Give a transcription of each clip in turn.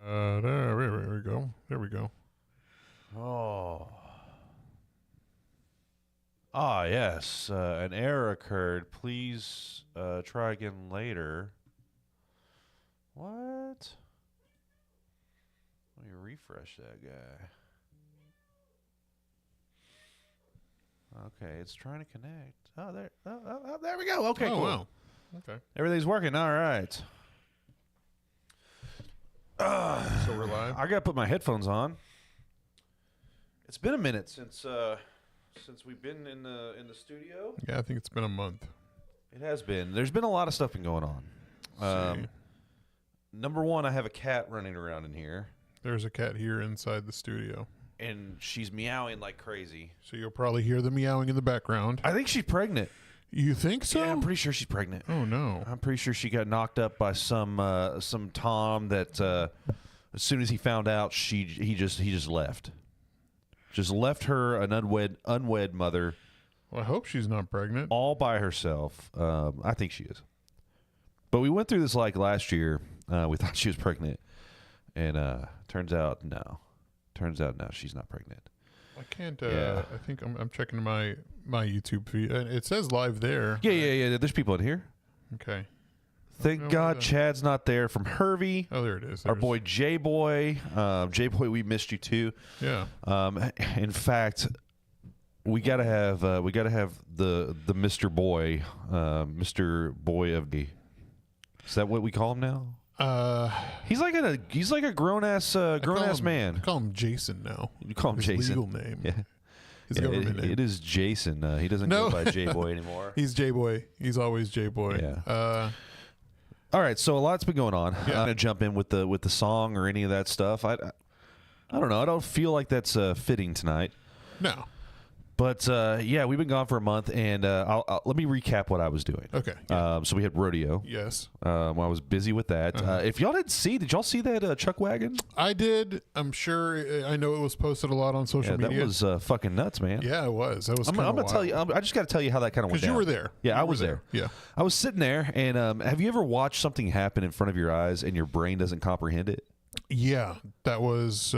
There we go. There we go. Oh. Ah, yes. An error occurred. Please try again later. What? Let me refresh that guy. Okay, it's trying to connect. Oh, there. There we go. Okay, cool. Wow. Okay. Everything's working. All right. So we're live. I gotta put my headphones on. It's been a minute since we've been in the studio. Yeah, I think it's been a month. It has been. There's been a lot of stuff been going on. Number one, I have a cat running around in here. There's a cat here inside the studio. And she's meowing like crazy. So you'll probably hear the meowing in the background. I think she's pregnant. You think so? Yeah, I'm pretty sure she's pregnant. Oh no! I'm pretty sure she got knocked up by some Tom that as soon as he found out, he just left. Just left her an unwed mother. Well, I hope she's not pregnant. All by herself. I think she is. But we went through this like last year. We thought she was pregnant, and turns out no. Turns out no, she's not pregnant. I can't. I think I'm checking my YouTube feed. It says live there. Yeah. There's people in here. Okay. Thank God Chad's not there from Hervey. Oh, there it is. Our boy J-Boy. J-Boy, we missed you too. Yeah. In fact, we gotta have the Mr. Boy, Mr. Boy of the. Is that what we call him now? He's like a grown ass man. I call him Jason now. You call him Jason. His legal name. Yeah. His government name. It is Jason. He doesn't go by J-Boy anymore. He's J-Boy. He's always J-Boy. Yeah. All right, so a lot's been going on. I'm gonna jump in with the song or any of that stuff. I don't know. I don't feel like that's fitting tonight. No. But yeah, we've been gone for a month, and let me recap what I was doing. Okay. Yeah. So we had rodeo. Yes. I was busy with that. If y'all did y'all see that chuck wagon? I did. I'm sure. I know it was posted a lot on social media. That was fucking nuts, man. Yeah, it was. That was. I'm gonna tell you. I just got to tell you how that kind of went down. Because you were there. Yeah, I was there. Yeah. I was sitting there, and have you ever watched something happen in front of your eyes and your brain doesn't comprehend it? Yeah, that was.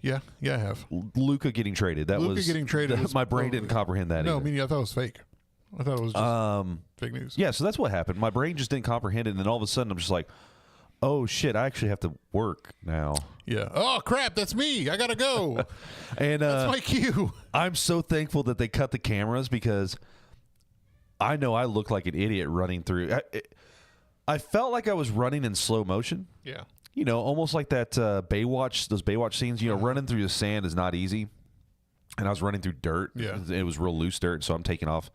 Yeah, I have. Luka getting traded. Luka getting traded. My brain didn't comprehend that. No, either. I mean, I thought it was fake. I thought it was just fake news. Yeah, so that's what happened. My brain just didn't comprehend it, and then all of a sudden I'm just like, oh shit, I actually have to work now. Yeah. Oh crap, that's me. I gotta go. And that's my cue. I'm so thankful that they cut the cameras because I know I look like an idiot running through. I felt like I was running in slow motion. Yeah. You know, almost like that Baywatch, those Baywatch scenes. You know, running through the sand is not easy. And I was running through dirt. Yeah. It was real loose dirt, so I'm taking off.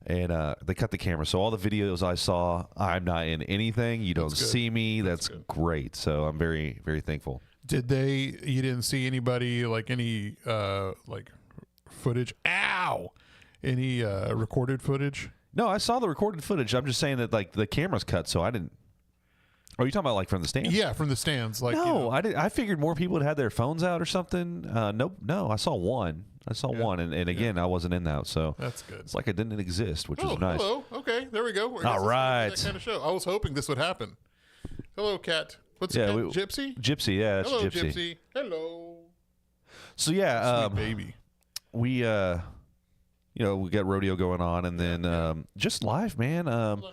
And they cut the camera. So all the videos I saw, I'm not in anything. You don't see me. That's great. So I'm very, very thankful. You didn't see anybody, like any, like footage? Ow! Any recorded footage? No, I saw the recorded footage. I'm just saying that, like, the camera's cut, so I didn't. Oh, you talking about like from the stands? Yeah, from the stands. Like, no, I didn't. I figured more people had their phones out or something. Nope. No, I saw one. One, and again, I wasn't in that, so that's good. It's like it didn't exist, which was nice. Hello. Okay, there we go. All right. That kind of show. I was hoping this would happen. Hello, cat. What's cat? Gypsy? Gypsy, yeah, that's Hello, Gypsy. Hello. So yeah, sweet baby. We we got rodeo going on, and then just life, man.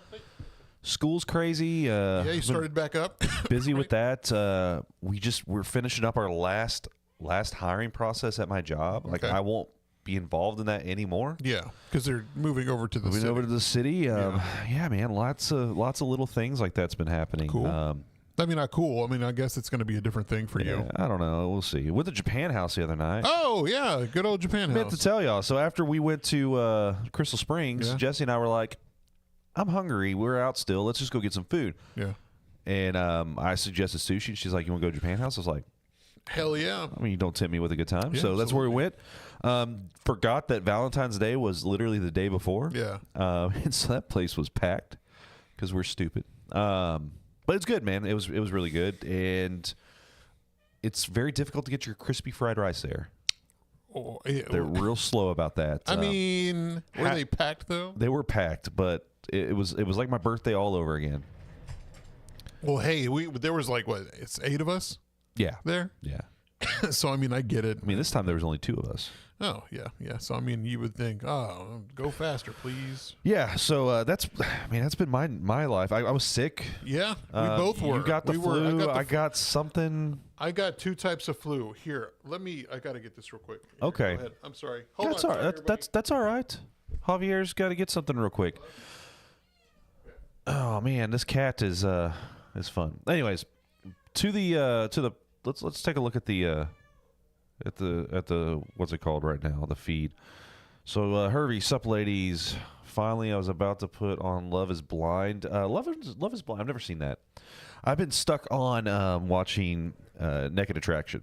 School's crazy. Yeah, you started back up. Busy with that. We're finishing up our last hiring process at my job. Like I won't be involved in that anymore. Yeah, because they're moving over to the city. Over to the city. Yeah, man. Lots of little things like that's been happening. Cool. I mean, not cool. I mean, I guess it's going to be a different thing for you. I don't know. We'll see. With the Japan house the other night. Oh yeah, good old Japan house. I meant to tell y'all. So after we went to Crystal Springs, Jesse and I were like, I'm hungry. We're out still. Let's just go get some food. Yeah. And I suggested sushi. She's like, you want to go to Japan house? I was like, hell yeah. I mean, you don't tempt me with a good time. Yeah, so that's where we went. Forgot that Valentine's Day was literally the day before. Yeah. And so that place was packed because we're stupid. But it's good, man. It was really good. And it's very difficult to get your crispy fried rice there. Oh, they're real slow about that. I mean, were they packed though? They were packed, but it was like my birthday all over again. Well, hey, there was like what? It's 8 of us Yeah. there. Yeah. So I mean, I get it. I mean, this time there was only 2 of us. Oh yeah, yeah. So I mean, you would think, oh, go faster, please. Yeah. So that's been my life. I was sick. Yeah, we both were. You got the flu. I got something. I got 2 types of flu. Here, I got to get this real quick. Here, Okay. Go ahead. I'm sorry. That's all right. That's all right. Javier's got to get something real quick. Oh man, this cat is fun. Anyways, let's take a look at the what's it called right now, the feed. So Hervey, sup ladies. Finally, I was about to put on Love is Blind. Love is Blind. I've never seen that. I've been stuck on watching Naked Attraction,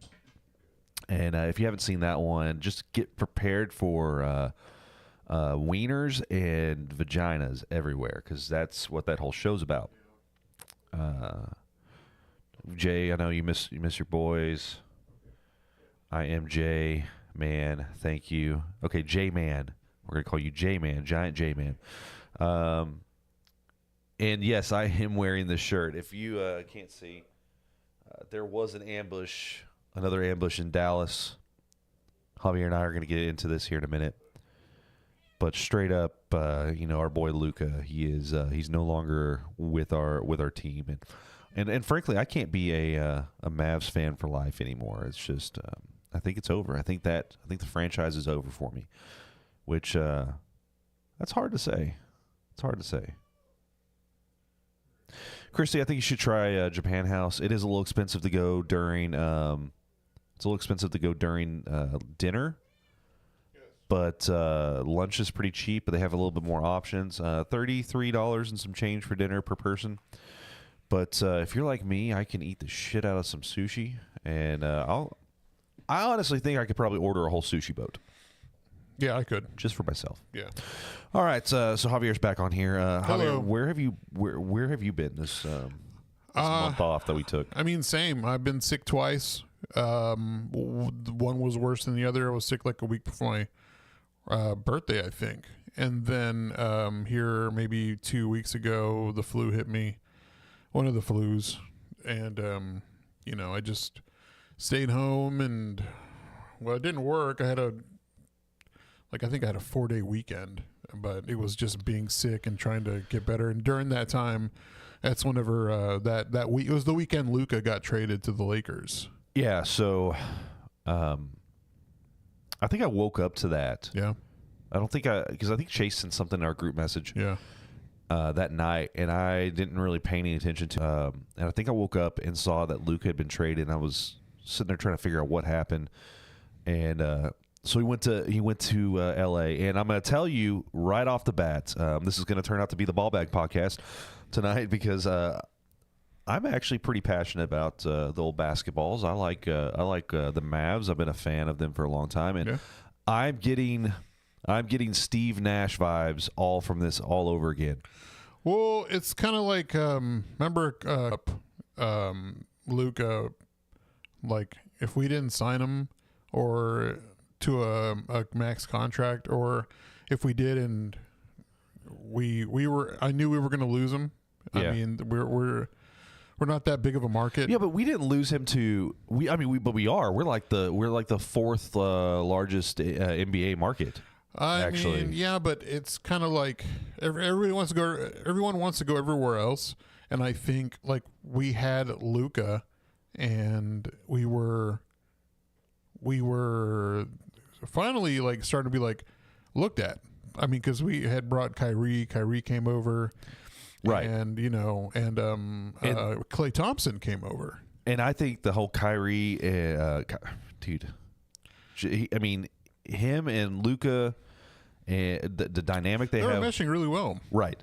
and if you haven't seen that one, just get prepared for wieners and vaginas everywhere, because that's what that whole show's about. Jay, I know you miss your boys. I am Jay Man. Thank you. Okay, J Man. We're gonna call you J Man, Giant J Man. And yes, I am wearing this shirt. If you can't see, there was another ambush in Dallas. Javier and I are going to get into this here in a minute. But straight up, our boy Luka, he's no longer with our team, and frankly, I can't be a Mavs fan for life anymore. It's just, I think it's over. I think the franchise is over for me, which that's hard to say. It's hard to say. Christy, I think you should try Japan House. It is a little expensive to go during. Dinner, but lunch is pretty cheap. But they have a little bit more options. $33 and some change for dinner per person. But if you're like me, I can eat the shit out of some sushi, and I honestly think I could probably order a whole sushi boat. Yeah, I could. Just for myself. Yeah. All right, so Javier's back on here. Hello. Javier, where have you been this month off that we took? I mean, same. I've been sick twice. One was worse than the other. I was sick like a week before my birthday, I think. And then here maybe 2 weeks ago, the flu hit me. One of the flus. And, I just stayed home and, well, it didn't work. I think I had a 4-day weekend, but it was just being sick and trying to get better. And during that time, that's whenever that week, it was the weekend Luka got traded to the Lakers. Yeah, so I think I woke up to that. Yeah. Because I think Chase sent something in our group message. Yeah. That night, and I didn't really pay any attention to. And I think I woke up and saw that Luka had been traded, and I was sitting there trying to figure out what happened. And so he went to L.A. And I'm going to tell you right off the bat, this is going to turn out to be the Ball Bag podcast tonight, because I'm actually pretty passionate about the old basketballs. I like the Mavs. I've been a fan of them for a long time, and I'm getting Steve Nash vibes all over again. Well, it's kind of like remember Luka, like if we didn't sign him or to a max contract, or if we did and I knew we were going to lose him. Yeah. I mean, we're not that big of a market. Yeah, but we didn't lose him to we. I mean, we are. We're like the fourth largest NBA market. I mean, yeah, but it's kind of like everyone wants to go everywhere else, and I think like we had Luka, and we were finally like starting to be like looked at. I mean, because we had brought Kyrie came over, right? And Klay Thompson came over, and I think the whole Kyrie, dude, I mean, him and Luka. And the dynamic they have meshing really well, right?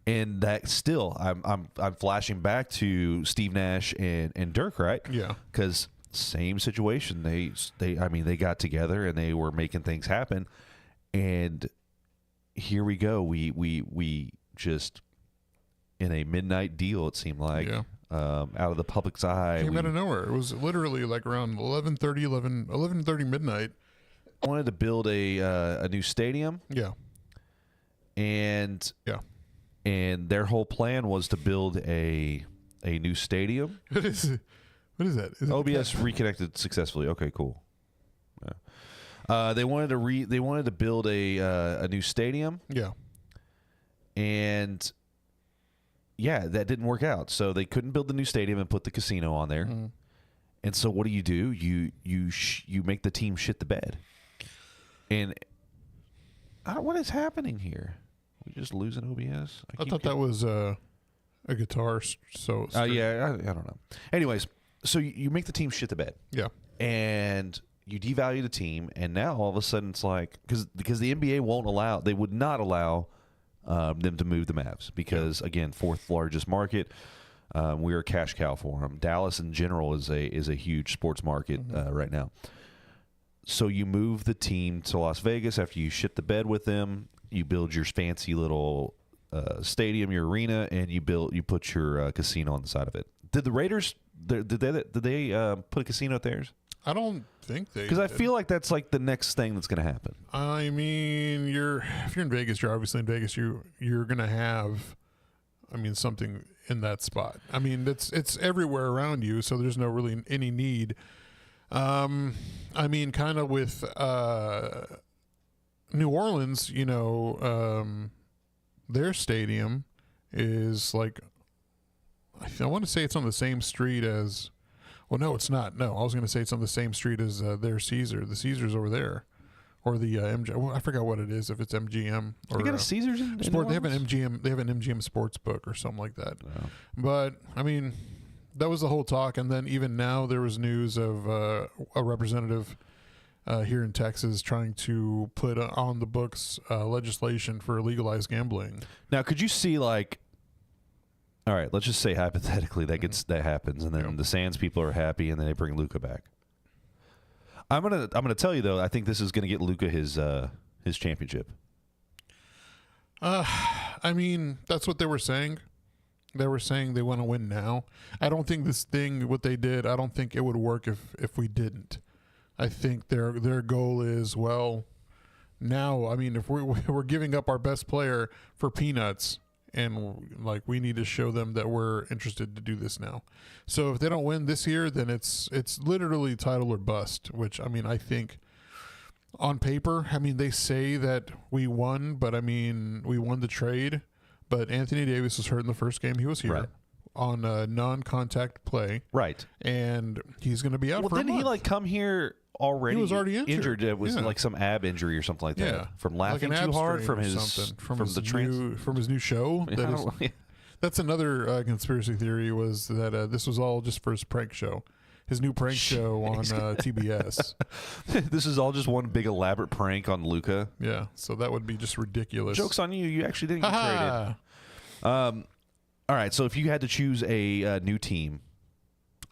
And that still, I'm flashing back to Steve Nash and Dirk, right? Yeah, because same situation. They got together and they were making things happen, and here we go. We just in a midnight deal. It seemed like out of the public's eye, came out of nowhere. It was literally like around 11:30 midnight. Wanted to build a new stadium. Yeah. And their whole plan was to build a a new stadium. What is it? What is that? Is OBS reconnected successfully. Okay, cool. Yeah. They wanted to build a new stadium. Yeah. And yeah, that didn't work out. So they couldn't build the new stadium and put the casino on there. Mm-hmm. And so what do? You make the team shit the bed. And what is happening here? We just losing OBS? I thought that was a guitar. So yeah, I don't know. Anyways, so you make the team shit the bed. Yeah. And you devalue the team, and now all of a sudden it's like because the NBA they would not allow them to move the Mavs because again, fourth largest market. We're a cash cow for them. Dallas in general is a huge sports market right now. So you move the team to Las Vegas after you shit the bed with them. You build your fancy little stadium, your arena, and you put your casino on the side of it. Did the Raiders? Did they put a casino at theirs? I don't think they. Because I feel like that's like the next thing that's going to happen. I mean, if you're in Vegas, you're obviously in Vegas. You're going to have, something in that spot. I mean, it's everywhere around you, so there's no really any need. Kind of with New Orleans, their stadium is like, I want to say it's on the same street as. Well, no, it's not. No, I was going to say it's on the same street as their Caesar. The Caesar's over there, or the MGM. Well, I forgot what it is. If it's MGM or they got a Caesar's in sport, they have an MGM. They have an MGM sports book or something like that. Oh. But that was the whole talk. And then even now, there was news of a representative here in Texas trying to put on the books legislation for legalized gambling. Now, could you see like? All right, let's just say hypothetically that happens, and then the Sands people are happy, and then they bring Luka back. I'm gonna tell you though, I think this is gonna get Luka his championship. That's what they were saying. They were saying they want to win now. I don't think what they did, I don't think it would work if we didn't. I think their goal is now. If we're giving up our best player for peanuts. And we need to show them that we're interested to do this now. So if they don't win this year, then it's literally title or bust. Which I think on paper, they say that we won, but we won the trade. But Anthony Davis was hurt in the first game. He was here on a non-contact play, right? And he's going to be out. Well, for a month. Didn't he come here? Already, he was already injured. It was like some ab injury or something like that. From laughing too hard from his new show. That's another conspiracy theory was that this was all just for his prank show, his new prank show on TBS. This is all just one big elaborate prank on Luka. Yeah, so that would be just ridiculous. Joke's on you. You actually didn't get traded. All right, so if you had to choose a new team,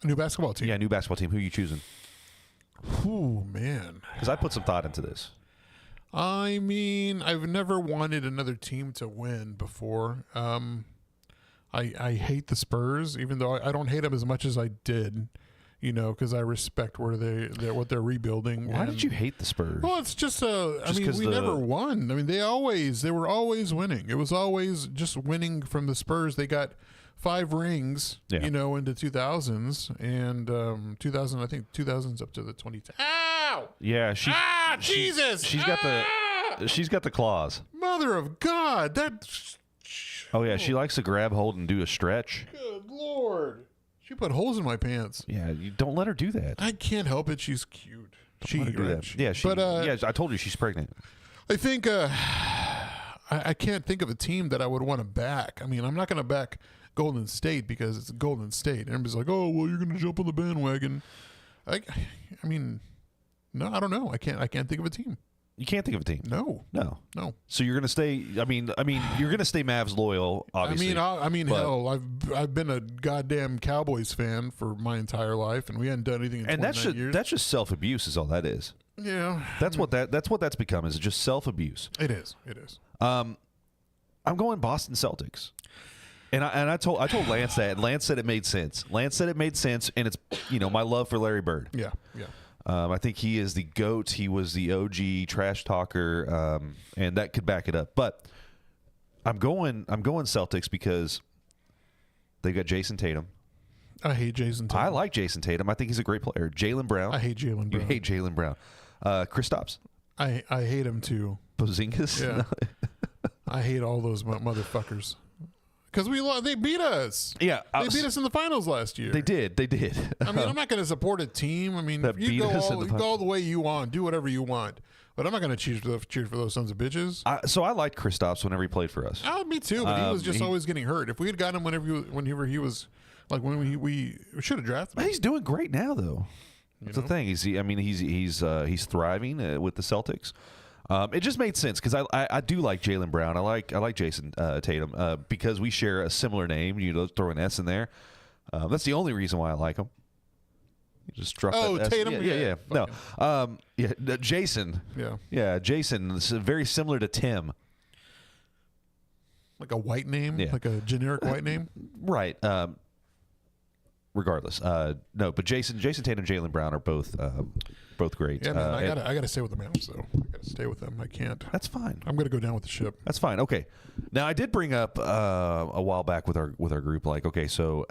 a new basketball team, new basketball team, who are you choosing? Oh, man. Because I put some thought into this. I've never wanted another team to win before. I hate the Spurs, even though I don't hate them as much as I did, because I respect what they're rebuilding. Why did you hate the Spurs? Well, it's just we never won. They were always winning. It was always just winning from the Spurs. They got 5 rings, into 2000s, and 2000. I think 2000s up to the 2010. Ow! Yeah, Jesus! She's got the claws. Mother of God! Oh yeah, she likes to grab hold and do a stretch. Good Lord! She put holes in my pants. Yeah, you don't let her do that. I can't help it. She's cute. Don't let her do that. Yeah, I told you she's pregnant. I think I can't think of a team that I would want to back. I'm not going to back Golden State because it's Golden State. Everybody's like, oh, well, you're going to jump on the bandwagon. No, I don't know. I can't think of a team. You can't think of a team. No. So you're going to stay. You're going to stay Mavs loyal. Obviously. Hell, I've been a goddamn Cowboys fan for my entire life, and we hadn't done anything in 29 years. That's just self abuse, is all that is. Yeah. That's what that's become. Is just self abuse. It is. I'm going Boston Celtics. And I told Lance that, and Lance said it made sense. And it's my love for Larry Bird. Yeah. I think he is the GOAT. He was the OG trash talker, and that could back it up. But I'm going Celtics because they got Jason Tatum. I hate Jason Tatum. I like Jason Tatum. I think he's a great player. Jaylen Brown. I hate Jaylen Brown. You hate Jaylen Brown. Kristaps. I hate him too. Porzingis. Yeah. I hate all those motherfuckers. Because they beat us. Yeah. They beat us in the finals last year. They did. I mean, I'm not going to support a team. I mean, you go all the way you want. Do whatever you want. But I'm not going to cheer for those sons of bitches. So I liked Kristaps whenever he played for us. Me too, but he was just always getting hurt. If we had gotten him whenever he was, like when we should have drafted him. He's doing great now, though. That's the thing. He's thriving with the Celtics. It just made sense because I do like Jaylen Brown. I like Jason Tatum because we share a similar name. You throw an S in there. That's the only reason why I like him. You just drop that S. Tatum. Yeah. No. Jason. Yeah. Jason is very similar to Tim. Like a white name, like a generic white name. Right. Regardless, no. But Jason Tatum, Jaylen Brown are both great. Yeah, man. I gotta stay with the Mavs though. I gotta stay with them. I can't. That's fine. I'm gonna go down with the ship. That's fine. Okay. Now I did bring up a while back with our group, like, okay, so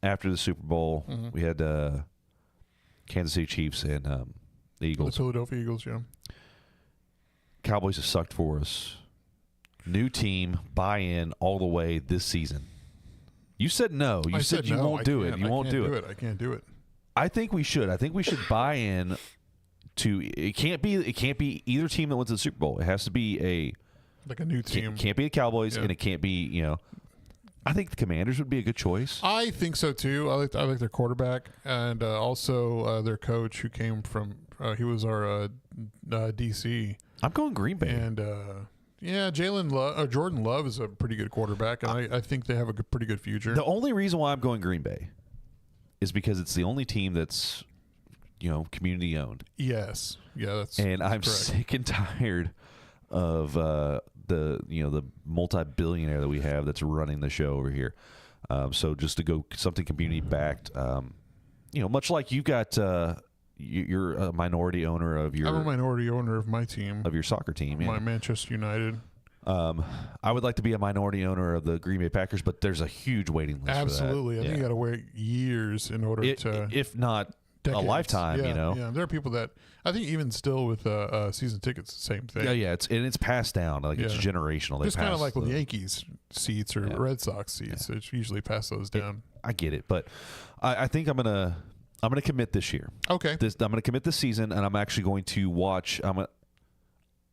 after the Super Bowl, we had Kansas City Chiefs and the Eagles. The Philadelphia Eagles, yeah. Cowboys have sucked for us. New team, buy-in all the way this season. You said no. You said you won't do it. You won't do it. I can't do it. I think we should. I think we should buy in to. It can't be either team that wins the Super Bowl. It has to be a new team. It can't be the Cowboys, and it can't be I think the Commanders would be a good choice. I think so too. I like their quarterback and also their coach who came from. He was our DC. I'm going Green Bay. And Jordan Love is a pretty good quarterback, and I think they have a pretty good future. The only reason why I'm going Green Bay is because it's the only team that's community owned. Yes. Yeah, that's and I'm correct. Sick and tired of the multi-billionaire that we have that's running the show over here. So just to go something community backed, much like you've got you're a minority owner of your. I'm a minority owner of my team, of your soccer team. My Manchester United. I would like to be a minority owner of the Green Bay Packers, but there's a huge waiting list. Absolutely, for that. I think you got to wait years in order to, if not decades. A lifetime. Yeah, there are people that I think even still with season tickets, the same thing. Yeah, it's passed down. Like it's generational. It's kind of like with Yankees seats or Red Sox seats. It's usually pass those down. I get it, but I think I'm gonna commit this year. Okay. I'm gonna commit this season, and I'm actually going to watch.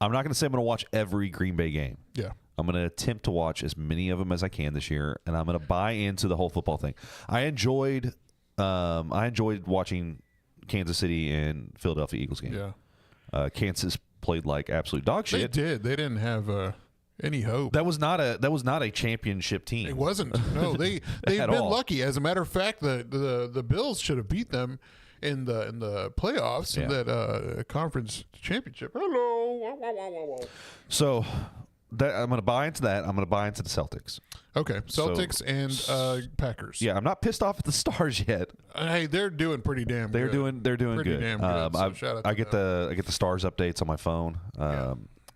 I'm not going to say I'm going to watch every Green Bay game. Yeah. I'm going to attempt to watch as many of them as I can this year, and I'm going to buy into the whole football thing. I enjoyed watching Kansas City and Philadelphia Eagles game. Yeah. Kansas played like absolute dog shit. They did. They didn't have any hope. That was not a championship team. It wasn't. No, they've been lucky. As a matter of fact, the Bills should have beat them in the playoffs in that conference championship. Hello. So I'm going to buy into that. I'm going to buy into the Celtics. Okay, Celtics and Packers. Yeah, I'm not pissed off at the Stars yet. Hey, they're doing pretty damn good. They're doing pretty good. Damn good. So shout out to I get the Stars updates on my phone.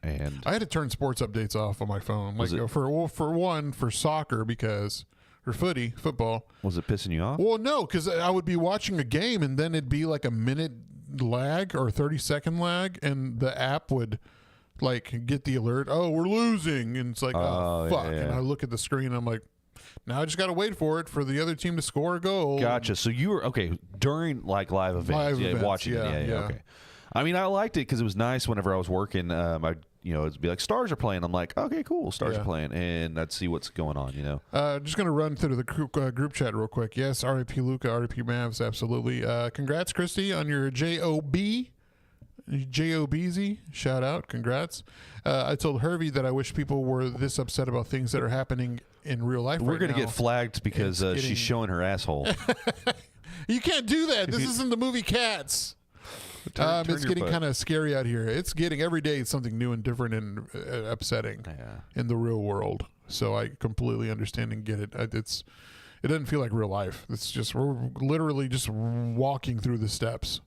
And I had to turn sports updates off on my phone. Like for soccer because. Or football. Was it pissing you off? Well, no, because I would be watching a game and then it'd be like a minute lag or 30-second lag, and the app would like get the alert. Oh, we're losing, and it's like, oh fuck. Yeah. And I look at the screen, and I'm like, now I just got to wait for the other team to score a goal. Gotcha. So you were during like live events, watching it. Yeah. Okay. I mean, I liked it because it was nice whenever I was working. It'd be like Stars are playing. I'm like, okay, cool, Stars are playing, and I'd see what's going on. Just gonna run through the group chat real quick. Yes, RIP Luka, RIP Mavs, absolutely. Congrats, Christy, on your JOBZ. Shout out, congrats. I told Hervey that I wish people were this upset about things that are happening in real life. We're gonna get flagged because she's showing her asshole. You can't do that. This isn't the movie Cats. It's getting kind of scary out here. It's getting every day it's something new and different and upsetting in the real world. So I completely understand and get it. It doesn't feel like real life. It's just we're literally just walking through the steps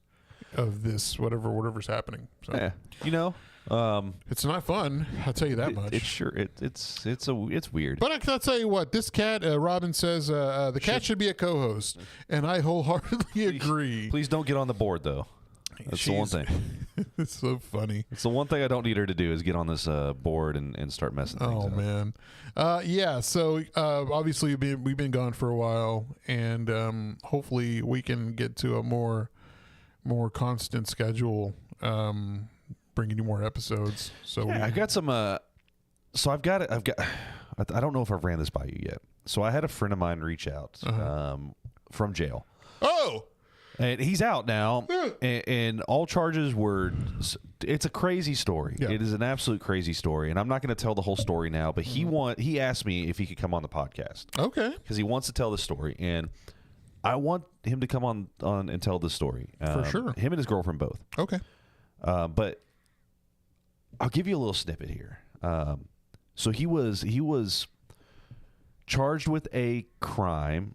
of this whatever's happening. So. Yeah. It's not fun. I'll tell you that much. It's weird. But I'll tell you what, this cat, Robin says, the cat should be a co-host, and I wholeheartedly agree. Please don't get on the board though. That's the one thing. It's so funny. It's the one thing I don't need her to do is get on this board and start messing things up. Oh man, yeah. So obviously we've been gone for a while, and hopefully we can get to a more constant schedule, bringing you more episodes. So I got some. So I've got. I don't know if I've ran this by you yet. So I had a friend of mine reach out from jail. Oh. And he's out now, and all charges were. It's a crazy story. Yeah. It is an absolute crazy story, and I'm not going to tell the whole story now. But he asked me if he could come on the podcast. Okay. Because he wants to tell the story, and I want him to come on and tell the story. For sure. Him and his girlfriend both. Okay. But I'll give you a little snippet here. So he was charged with a crime.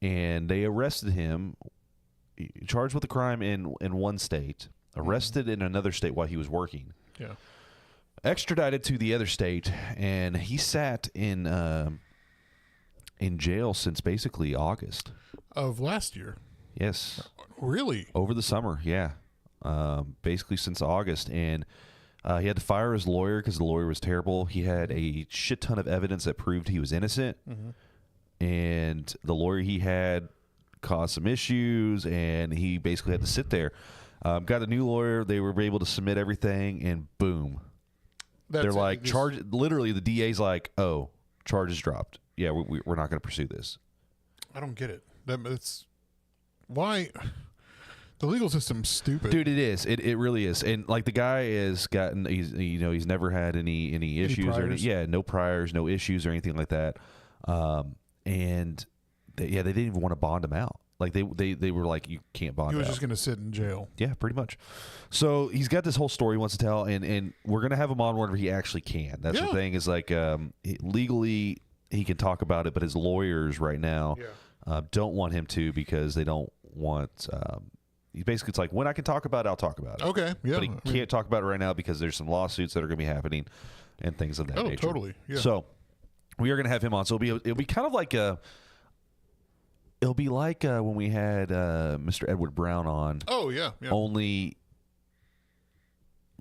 And they arrested him, charged with a crime in one state, arrested in another state while he was working. Yeah. Extradited to the other state, and he sat in jail since basically August of last year. Yes. Really? Over the summer, yeah. Basically since August, and he had to fire his lawyer because the lawyer was terrible. He had a shit ton of evidence that proved he was innocent. Mm-hmm. And the lawyer he had caused some issues, and he basically had to sit there. Got a new lawyer. They were able to submit everything, and boom. They're like, charge. Literally, the DA's like, oh, charges dropped. Yeah, we're not going to pursue this. I don't get it. It's why the legal system's stupid, dude. It is. It really is. And like the guy has gotten, he's never had any issues or no priors, no issues or anything like that. And they didn't even want to bond him out. Like they were like, you can't bond out. He was just going to sit in jail. Yeah, pretty much. So he's got this whole story he wants to tell, and we're going to have him on whenever he actually can. That's the thing is like legally he can talk about it, but his lawyers right now don't want him to because they don't want basically it's like when I can talk about it, I'll talk about it. Okay, yeah. But he can't talk about it right now because there's some lawsuits that are going to be happening and things of that nature. Oh, totally. Yeah. So we are going to have him on. So it'll be kind of like when we had Mr. Edward Brown on. Oh yeah. Only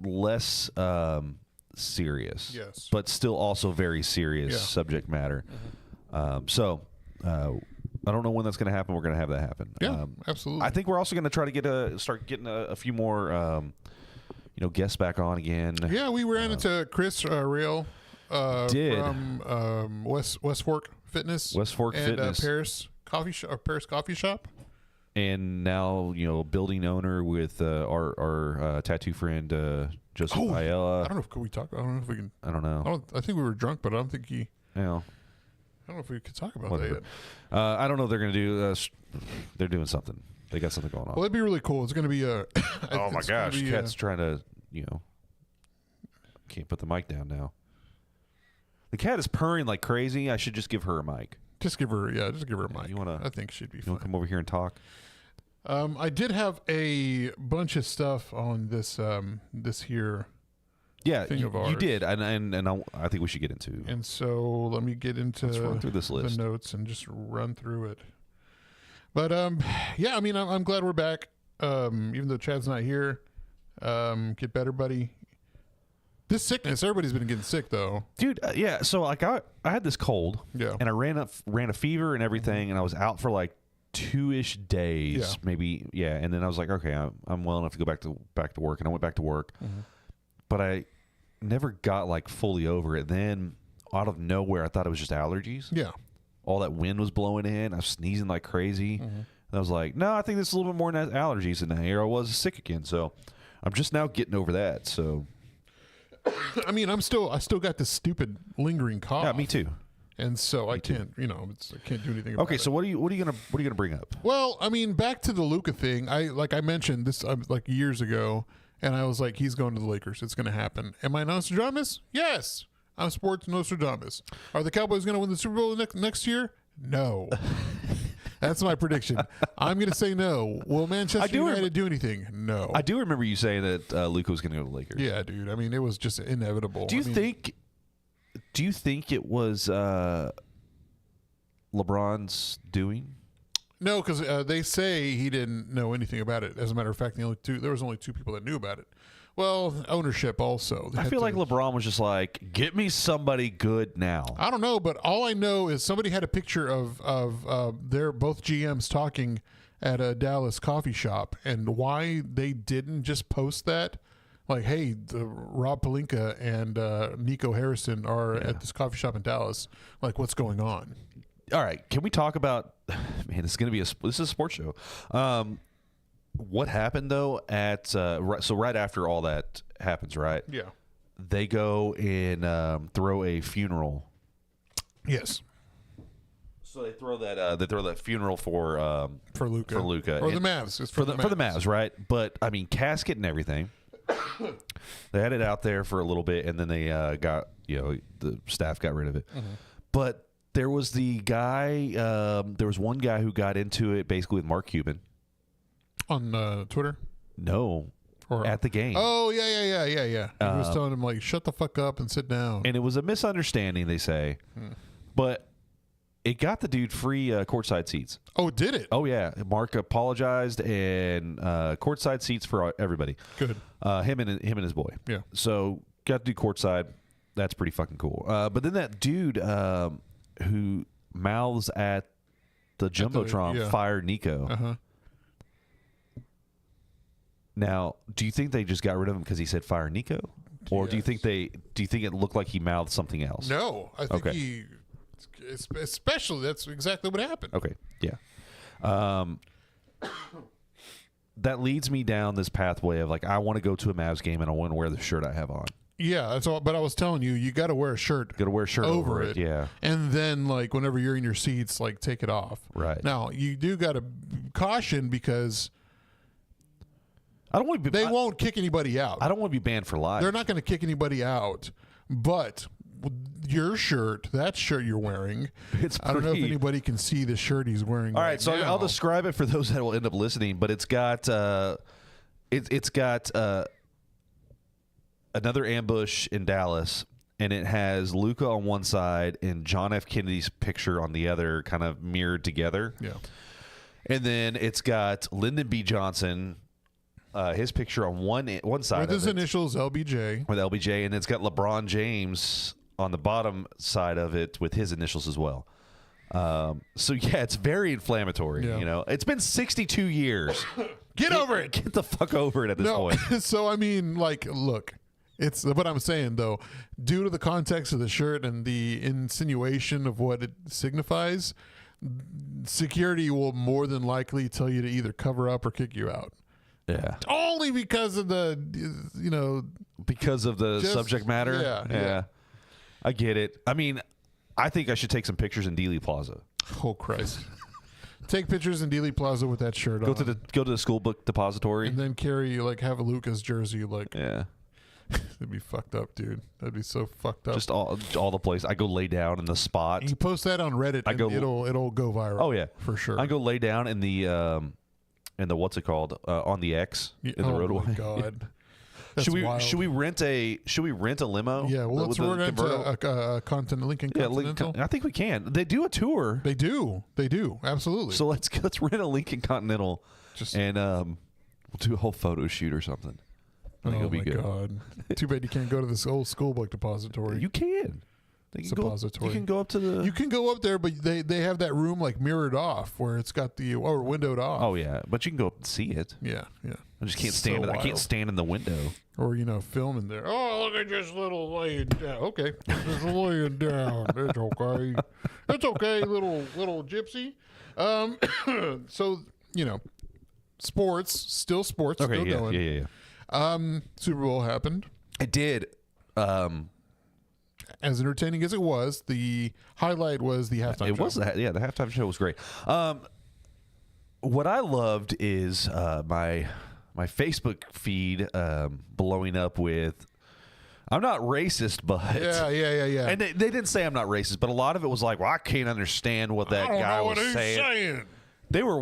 less serious. Yes. But still also very serious subject matter. Mm-hmm. I don't know when that's going to happen. We're going to have that happen. Yeah, absolutely. I think we're also going to try to start getting a few more guests back on again. Yeah, we ran into Chris Rail. From West Fork Fitness. West Fork Fitness. Paris Coffee Shop. And now, building owner with our tattoo friend Joseph Ayala. I don't know if we talk. I don't know if we can. I don't know. I think we were drunk, but I don't think he. Yeah. I don't know if we could talk about that yet. I don't know if they're going to do. They're doing something. They got something going on. Well, it'd be really cool. It's going to be a. Oh my gosh! Cat's trying to. Can't put the mic down now. The cat is purring like crazy. I should just give her a mic. Just give her a mic. I think she'd be fine. You want to come over here and talk? I did have a bunch of stuff on this here. Yeah, thing of ours. You did, and I think we should get into. And so let me get into Let's run through this list. The notes and just run through it. But yeah, I mean, I'm glad we're back. Even though Chad's not here, get better, buddy. This sickness, everybody's been getting sick though, dude. Yeah, so like I had this cold, and I ran a fever and everything, and I was out for like 2-ish days, maybe, and then I was like, okay, I'm well enough to go back to work, and I went back to work, but I never got like fully over it. Then out of nowhere, I thought it was just allergies. Yeah, all that wind was blowing in. I was sneezing like crazy, and I was like, no, I think this is a little bit more than allergies, and here I was sick again. So I'm just now getting over that. So. I mean, I still got this stupid lingering cough. Yeah, me too. And so I can't do anything about it. Okay, so what are you gonna bring up? Well, I mean, back to the Luka thing. I mentioned this like years ago, and I was like, he's going to the Lakers. It's going to happen. Am I Nostradamus? Yes, I'm sports Nostradamus. Are the Cowboys going to win the Super Bowl next year? No. That's my prediction. I'm going to say no. Will Manchester United do anything? No. I do remember you saying that Luka was going to go to the Lakers. Yeah, dude. I mean, it was just inevitable. Do you think it was LeBron's doing? No, because they say he didn't know anything about it. As a matter of fact, there was only two people that knew about it. Well, ownership also. I feel like LeBron was just like, get me somebody good now. I don't know, but all I know is somebody had a picture of their both GMs talking at a Dallas coffee shop, and why they didn't just post that. Like, hey, Rob Pelinka and Nico Harrison are at this coffee shop in Dallas. Like, what's going on? All right, can we talk about? Man, this is a sports show. What happened though at right after all that happens, right? Yeah, they go and throw a funeral. Yes. So they throw that funeral for Luka or the Mavs. It's for the Mavs, right? But I mean, casket and everything. They had it out there for a little bit, and then they got the staff got rid of it. Mm-hmm. But there was the guy. There was one guy who got into it basically with Mark Cuban on Twitter. No, or at the game. Oh yeah. He was telling him like, "Shut the fuck up and sit down." And it was a misunderstanding, they say, but it got the dude free courtside seats. Oh, did it? Oh yeah. Mark apologized and courtside seats for everybody. Good. Him and his boy. Yeah. So got to do courtside. That's pretty fucking cool. But then that dude who mouths at the Jumbotron fired Nico. Uh-huh. Now, do you think they just got rid of him because he said fire Nico, or do you think it looked like he mouthed something else? No, I think he. Especially, that's exactly what happened. Okay, yeah. That leads me down this pathway of like, I want to go to a Mavs game and I want to wear the shirt I have on. Yeah, that's all. But I was telling you got to wear a shirt. Got to wear a shirt over it. Yeah. And then, like, whenever you're in your seats, like, take it off. Right. Now, you do got to caution because I don't want to be. They won't kick anybody out. I don't want to be banned for life. They're not going to kick anybody out. But your shirt, that shirt you're wearing, I don't know if anybody can see the shirt he's wearing. All right, so now. I'll describe it for those that will end up listening. But it's got another ambush in Dallas, and it has Luka on one side and John F. Kennedy's picture on the other, kind of mirrored together. Yeah, and then it's got Lyndon B. Johnson. His picture on one side with his initials LBJ. With LBJ, and it's got LeBron James on the bottom side of it with his initials as well. So yeah, it's very inflammatory. Yeah. You know, it's been 62 years. Get over it. Get the fuck over it at this point. So I mean, like, look, it's what I'm saying though. Due to the context of the shirt and the insinuation of what it signifies, security will more than likely tell you to either cover up or kick you out. Yeah. Only because of the, because of the subject matter. Yeah. I get it. I mean, I think I should take some pictures in Dealey Plaza. Oh Christ! Take pictures in Dealey Plaza with that shirt on. Go to the school book depository, and then have a Lucas jersey. Like, yeah, it'd be fucked up, dude. That'd be so fucked up. Just all the place. I go lay down in the spot. You post that on Reddit. It'll go viral. Oh yeah, for sure. I go lay down in the what's it called on the X in the roadway. Oh my god. Should we rent a limo? Yeah, well, let's rent a Lincoln Continental. I think we can. They do a tour. They do, absolutely. So let's rent a Lincoln Continental, and we'll do a whole photo shoot or something. I think it'll be good. God. Too bad you can't go to this old school book depository. You can. You can go up to the. You can go up there, but they have that room like mirrored off where it's got or windowed off. Oh yeah, but you can go up and see it. Yeah. I just can't stand. I can't stand in the window. Or film in there. Oh, look at just little laying down. Okay, just laying down. It's okay. It's okay, little gypsy. So sports, still sports. Okay, still going. Yeah. Super Bowl happened. It did. As entertaining as it was, the highlight was the halftime show. It was, the halftime show was great. What I loved is my Facebook feed blowing up with, I'm not racist, but... Yeah. And they didn't say I'm not racist, but a lot of it was like, well, I can't understand what that guy was saying. They were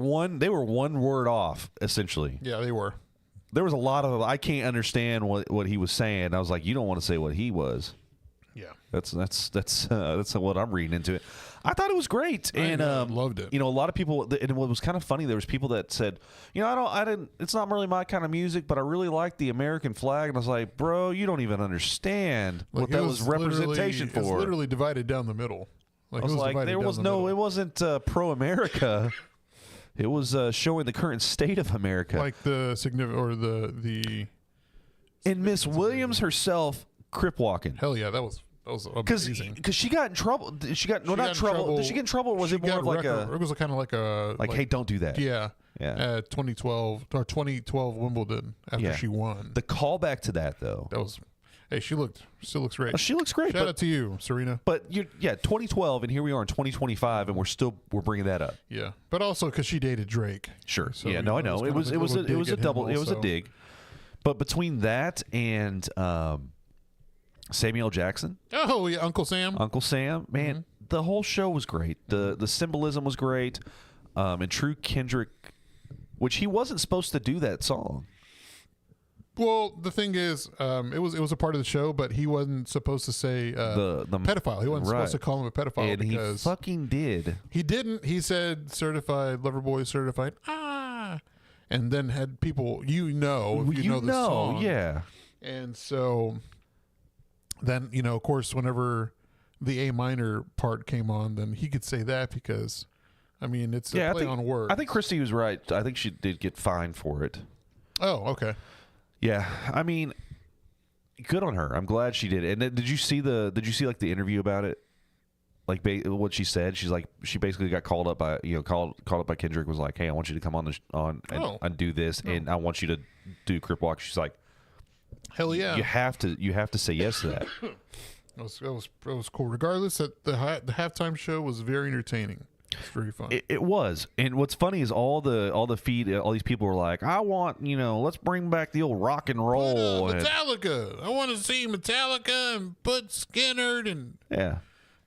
one word off, essentially. Yeah, they were. There was a lot of I can't understand what he was saying. I was like, you don't want to say what he was. Yeah, that's what I'm reading into it. I thought it was great, and loved it. A lot of people. And what was kind of funny, there was people that said, I didn't. It's not really my kind of music, but I really like the American flag. And I was like, bro, you don't even understand what that was representation for. It's literally divided down the middle. Like, I was like, there was no. It wasn't pro-America. It was showing the current state of America, like the significant or the. And Miss Williams herself, crip walking. Hell yeah, that was amazing. Because she got in trouble. She got not trouble. Did she get in trouble? Or was it more of like a? It was kind of like a hey, don't do that. Yeah. Yeah. 2012 or 2012 Wimbledon after she won. The callback to that though. That was. Hey, still looks great. She looks great. Shout out to you, Serena. But 2012, and here we are in 2025, and we're bringing that up. Yeah, but also because she dated Drake. Sure. So, I know. It was a dig. But between that and Samuel L. Jackson. Oh yeah, Uncle Sam, man, the whole show was great. The symbolism was great. And true Kendrick, which he wasn't supposed to do that song. Well, the thing is, it was a part of the show, but he wasn't supposed to say the pedophile. He wasn't supposed to call him a pedophile, and because he fucking did. He didn't. He said certified lover boy, certified and then had people you know the song, yeah. And so then of course, whenever the A minor part came on, then he could say that because, I mean, it's a play on words. I think Christy was right. I think she did get fined for it. Oh, okay. Yeah, I mean, good on her. I'm glad she did it. And then, did you see like the interview about it? Like what she said. She's like, she basically got called up by called up by Kendrick. Was like, hey, I want you to come on and do this, and I want you to do crip walk. She's like, hell yeah, you have to say yes to that. That was cool. Regardless, that the halftime show was very entertaining. It's very fun. It was. And what's funny is all these people were like, I want, let's bring back the old rock and roll. Metallica. I want to see Metallica and Put Skinner and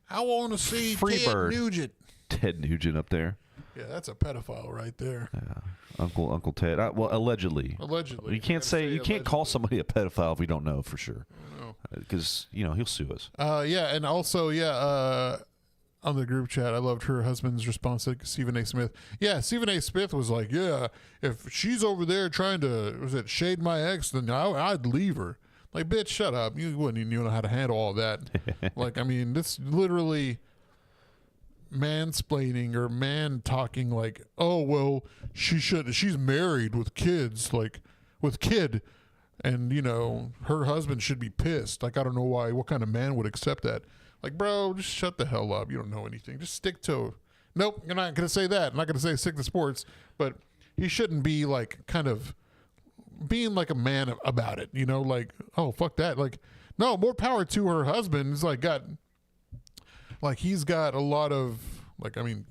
I want to see Freebird. Ted Nugent. Ted Nugent up there. Yeah, that's a pedophile right there. Yeah. Uncle Ted. Well, allegedly. Allegedly. You can't call somebody a pedophile if we don't know for sure. Because, he'll sue us. Yeah, and also, on the group chat, I loved her husband's response to Stephen A. Smith. Yeah, Stephen A. Smith was like, yeah, if she's over there trying to, shade my ex, then I'd leave her. Like, bitch, shut up. You wouldn't even know how to handle all that. Like, I mean, this literally mansplaining or man talking like, oh, well, she's married with kids, like, with kid. And, her husband should be pissed. Like, I don't know what kind of man would accept that. Like, bro, just shut the hell up. You don't know anything. Just stick to. Nope, you're not going to say that. I'm not going to say stick to sports. But he shouldn't be, like, kind of being like a man about it. Like, oh, fuck that. Like, no, more power to her husband. He's he's got a lot of, like, I mean,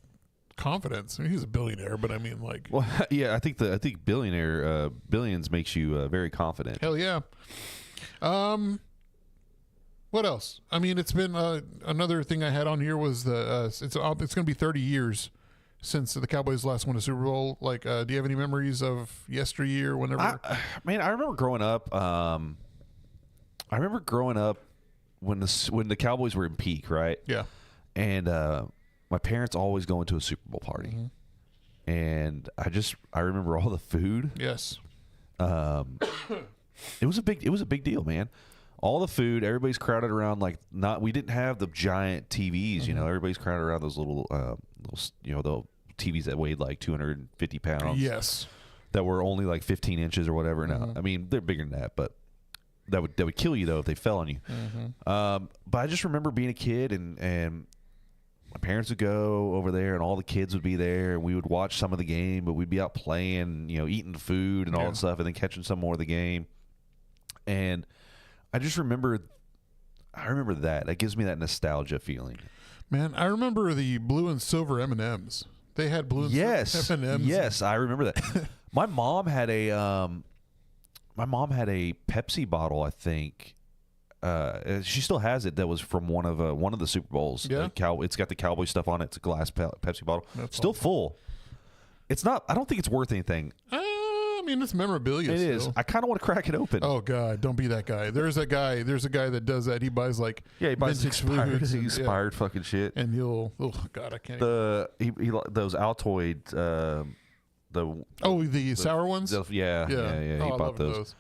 confidence. I mean, he's a billionaire, but I mean, like. Well, yeah, I think billions makes you very confident. Hell yeah. What else? I mean, it's been another thing I had on here was it's going to be 30 years since the Cowboys last won a Super Bowl. Like, do you have any memories of yesteryear? Whenever, I remember growing up. When the Cowboys were in peak, right? Yeah. And my parents always going to a Super Bowl party, and I remember all the food. Yes. It was a big deal, man. All the food, everybody's crowded around. We didn't have the giant TVs, everybody's crowded around those little the TVs that weighed like 250 pounds. Yes. That were only like 15 inches or whatever. Now, I mean, they're bigger than that, but that would kill you though if they fell on you. But I just remember being a kid and my parents would go over there and all the kids would be there and we would watch some of the game, but we'd be out playing, eating the food and all that stuff and then catching some more of the game. And I remember that. That gives me that nostalgia feeling. Man, I remember the blue and silver M&Ms. They had blue and silver M&Ms. Yes, I remember that. My mom had a Pepsi bottle, I think. She still has it. That was from one of the Super Bowls. Yeah. It's got the Cowboy stuff on it. It's a glass Pepsi bottle. That's still awesome. Full. It's not. I don't think it's worth anything. I mean, it's memorabilia. It still. is. I kind of want to crack it open. Oh God, don't be that guy. There's a guy that does that. He buys like he buys vintage expired fucking shit. And he'll God, I can't. He those Altoid the sour ones. Yeah. He bought those.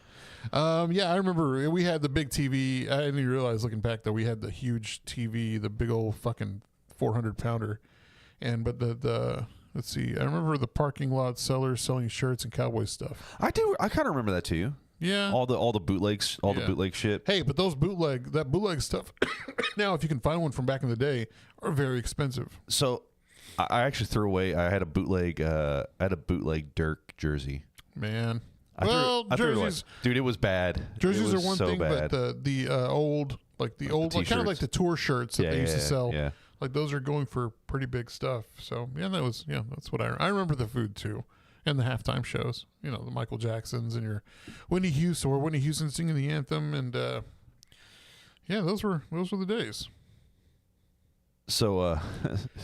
I remember we had the big TV. I didn't even realize looking back that we had the huge TV, the big old fucking 400-pounder, but the. Let's see. I remember the parking lot sellers selling shirts and cowboy stuff. I do. I kind of remember that too. Yeah. All the bootlegs, the bootleg shit. Hey, but that bootleg stuff. Now, if you can find one from back in the day, are very expensive. So, I actually threw away. I had a bootleg. Dirk jersey. Man. Jerseys, dude, it was bad. Jerseys are one thing, bad. But the old, kind of like the tour shirts that they used to sell. Yeah. Like those are going for pretty big stuff. So that's what I remember the food too, and the halftime shows. The Michael Jacksons and your Whitney Houston singing the anthem, and those were the days. So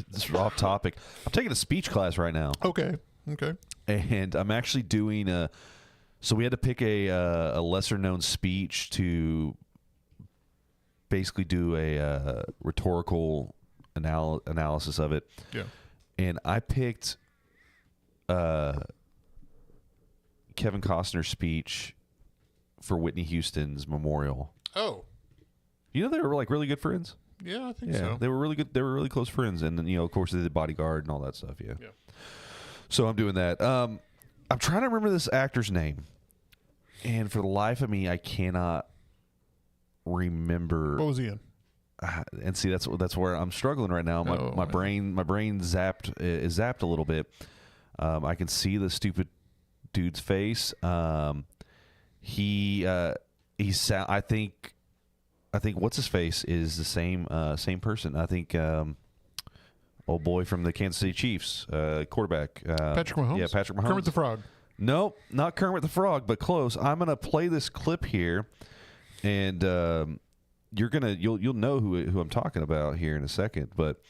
this is off topic. I'm taking a speech class right now. Okay. And I'm actually doing so we had to pick a lesser known speech to basically do a rhetorical analysis of it. Yeah. And I picked Kevin Costner's speech for Whitney Houston's memorial. Oh. They were like really good friends? Yeah, I think so. They were really good. They were really close friends. And then, of course, they did Bodyguard and all that stuff. Yeah. So I'm doing that. I'm trying to remember this actor's name. And for the life of me, I cannot remember. What was he in? And see, that's where I'm struggling right now. My brain is zapped a little bit. I can see the stupid dude's face. I think what's his face is the same person. I think old boy from the Kansas City Chiefs, quarterback. Patrick Mahomes. Yeah, Patrick Mahomes. Kermit the Frog. Nope, not Kermit the Frog, but close. I'm gonna play this clip here, and you'll know who I'm talking about here in a second, but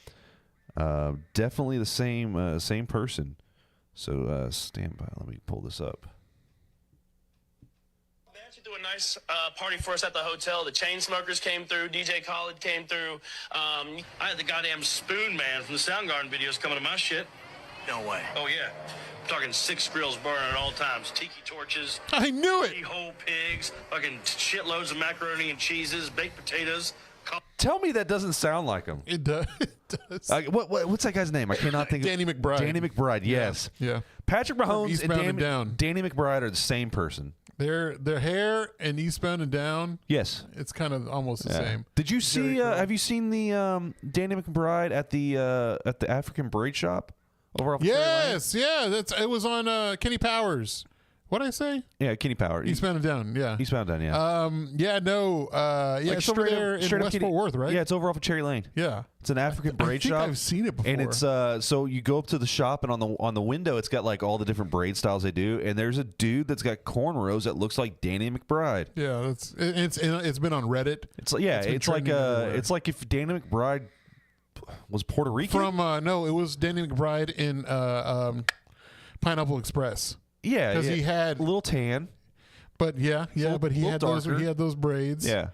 definitely the same person. So stand by. Let me pull this up. They actually threw a nice party for us at the hotel. The Chainsmokers came through. DJ Khaled came through. I had the goddamn Spoon Man from the Soundgarden videos coming to my shit. No way. Oh yeah. I'm talking 6 grills burning at all times. Tiki torches. I knew it. Whole pigs. Fucking shitloads of macaroni and cheeses. Baked potatoes. Tell me that doesn't sound like him. It does. What's that guy's name? I cannot think of Danny McBride. Danny McBride, yes. Yeah. Patrick Mahomes and Danny McBride are the same person. Their hair and Eastbound and Down. Yes. It's kind of almost the same. Did you see have you seen the Danny McBride at the African braid shop over off Yes, it was on Kenny Powers. What'd I say? Yeah, Kenny Powers. Eastbound and Down, yeah. Eastbound and Down, yeah. It's over there in West Fort Worth, right? Yeah, it's over off of Cherry Lane. Yeah. It's an African braid shop. I've seen it before. And it's so you go up to the shop, and on the window it's got like all the different braid styles they do, and there's a dude that's got cornrows that looks like Danny McBride. Yeah, it's been on Reddit. It's like if Danny McBride was Puerto Rican. It was Danny McBride in Pineapple Express. Yeah, because he had a little tan, but he had those braids. Yeah.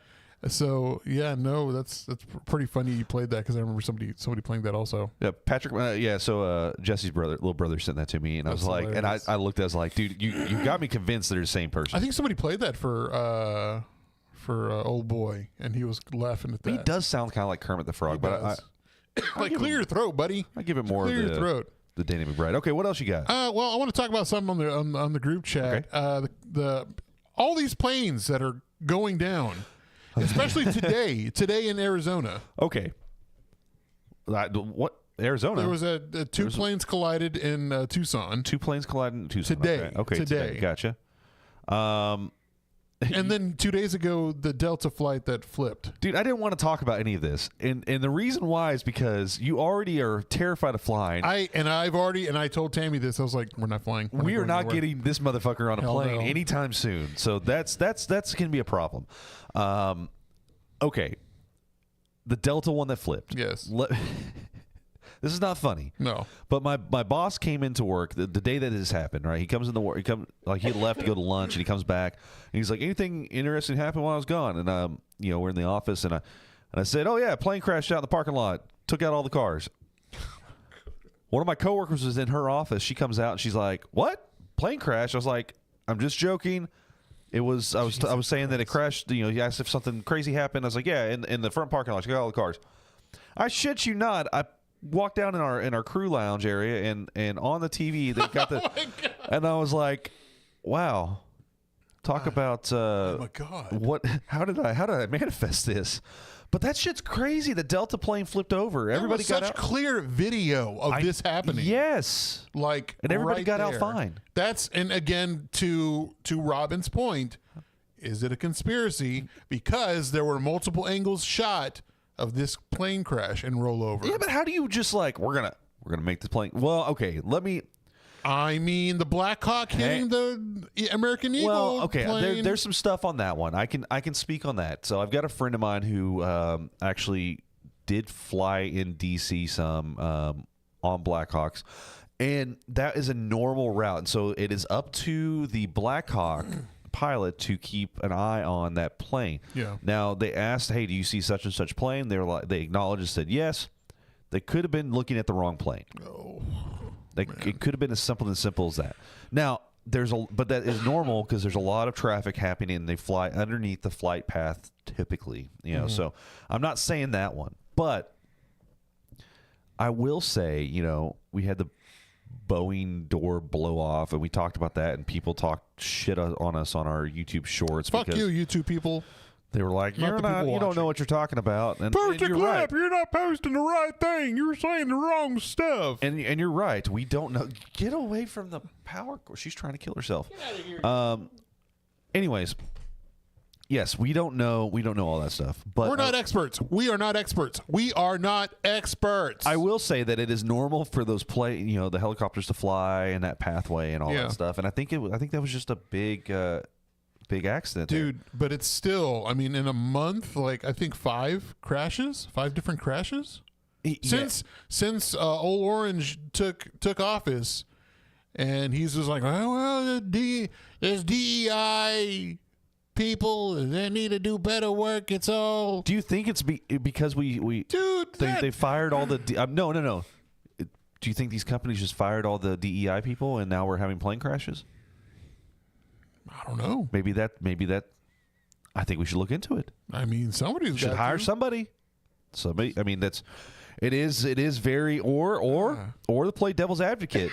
So that's pretty funny. You played that because I remember somebody playing that also. Yeah, Patrick. So Jesse's little brother sent that to me, and I was like, hilarious. And I looked, I was like, dude, you got me convinced they're the same person. I think somebody played that for old boy, and he was laughing at that. He does sound kind of like Kermit the Frog, but clear your throat, buddy. I give it more clear of your throat. The Danny McBride. Okay, what else you got? Well, I want to talk about something on the group chat. Okay. All these planes that are going down, especially today in Arizona. Okay. What Arizona? There was two planes collided in Tucson. 2 planes collided in Tucson today. Okay, today. Gotcha. And then 2 days ago, the Delta flight that flipped. Dude, I didn't want to talk about any of this, and the reason why is because you already are terrified of flying. I told Tammy this. I was like, "We're not flying. We are not getting this motherfucker on a plane anytime soon." So that's gonna be a problem. Okay, the Delta one that flipped. Yes. This is not funny. No. But my boss came into work the day that this happened, right? He comes into work. He left to go to lunch, and he comes back, and he's like, anything interesting happened while I was gone? And, we're in the office, and I said, oh, yeah, plane crashed out in the parking lot. Took out all the cars. One of my coworkers was in her office. She comes out, and she's like, what? Plane crash? I was like, I'm just joking. I was saying that it crashed. He asked if something crazy happened. I was like, yeah, in the front parking lot. She got all the cars. I shit you not. I walked down in our crew lounge area, and on the TV they got the, and I was like, wow, talk about oh my God, what? How did I manifest this? But that shit's crazy. The Delta plane flipped over. Everybody got such out. Clear video of this happening. Yes, and everybody right got there. out fine. And again, to Robin's point, is it a conspiracy? Because there were multiple angles shot of this plane crash and rollover. Yeah, but how do you just we're gonna make the plane? Well, okay, the Black Hawk hitting the American Eagle. Well, okay, plane. there's some stuff on that one. I can speak on that. So I've got a friend of mine who actually did fly in DC some on Black Hawks, and that is a normal route. And so it is up to the Black Hawk pilot to keep an eye on that plane. Yeah. Now they asked, "Hey, do you see such and such plane?" They acknowledged and said yes. They could have been looking at the wrong plane. Oh. It could have been as simple as that. Now but that is normal because there's a lot of traffic happening, and they fly underneath the flight path typically. So I'm not saying that one, but I will say, we had the Boeing door blow off, and we talked about that, and people talked shit on us on our YouTube shorts. Fuck you, YouTube people. They were like, you don't know what you're talking about. And Post a you're clip. right. You're not posting the right thing. You're saying the wrong stuff. And you're right. We don't know. Get away from the power cord. She's trying to kill herself. Get out of here. Anyways, yes, we don't know all that stuff. But we're not experts. We are not experts. We are not experts. I will say that it is normal for those the helicopters to fly in that pathway and all that stuff. And I think that was just a big accident, dude. But it's still, in a month, I think 5 different crashes since Old Orange took office, and he's just like, well, there's DEI people, they need to do better work. It's all. Do you think it's because we dude? They fired all the no. Do you think these companies just fired all the DEI people, and now we're having plane crashes? I don't know. Maybe that. I think we should look into it. Somebody should hire somebody. Somebody. It is very or to play devil's advocate.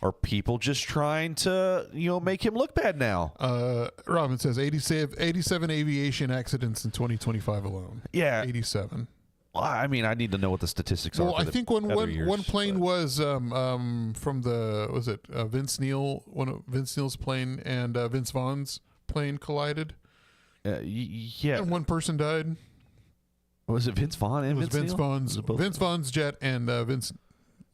Are people just trying to make him look bad now? Robin says 87 aviation accidents in 2025 alone. Yeah, 87. Well, I need to know what the statistics are. Well, I think one plane was from Vince Neil, one of Vince Neil's plane and Vince Vaughn's plane collided. Yeah, and one person died. Was it Vince Vaughn and Vince Vaughn's jet and Vince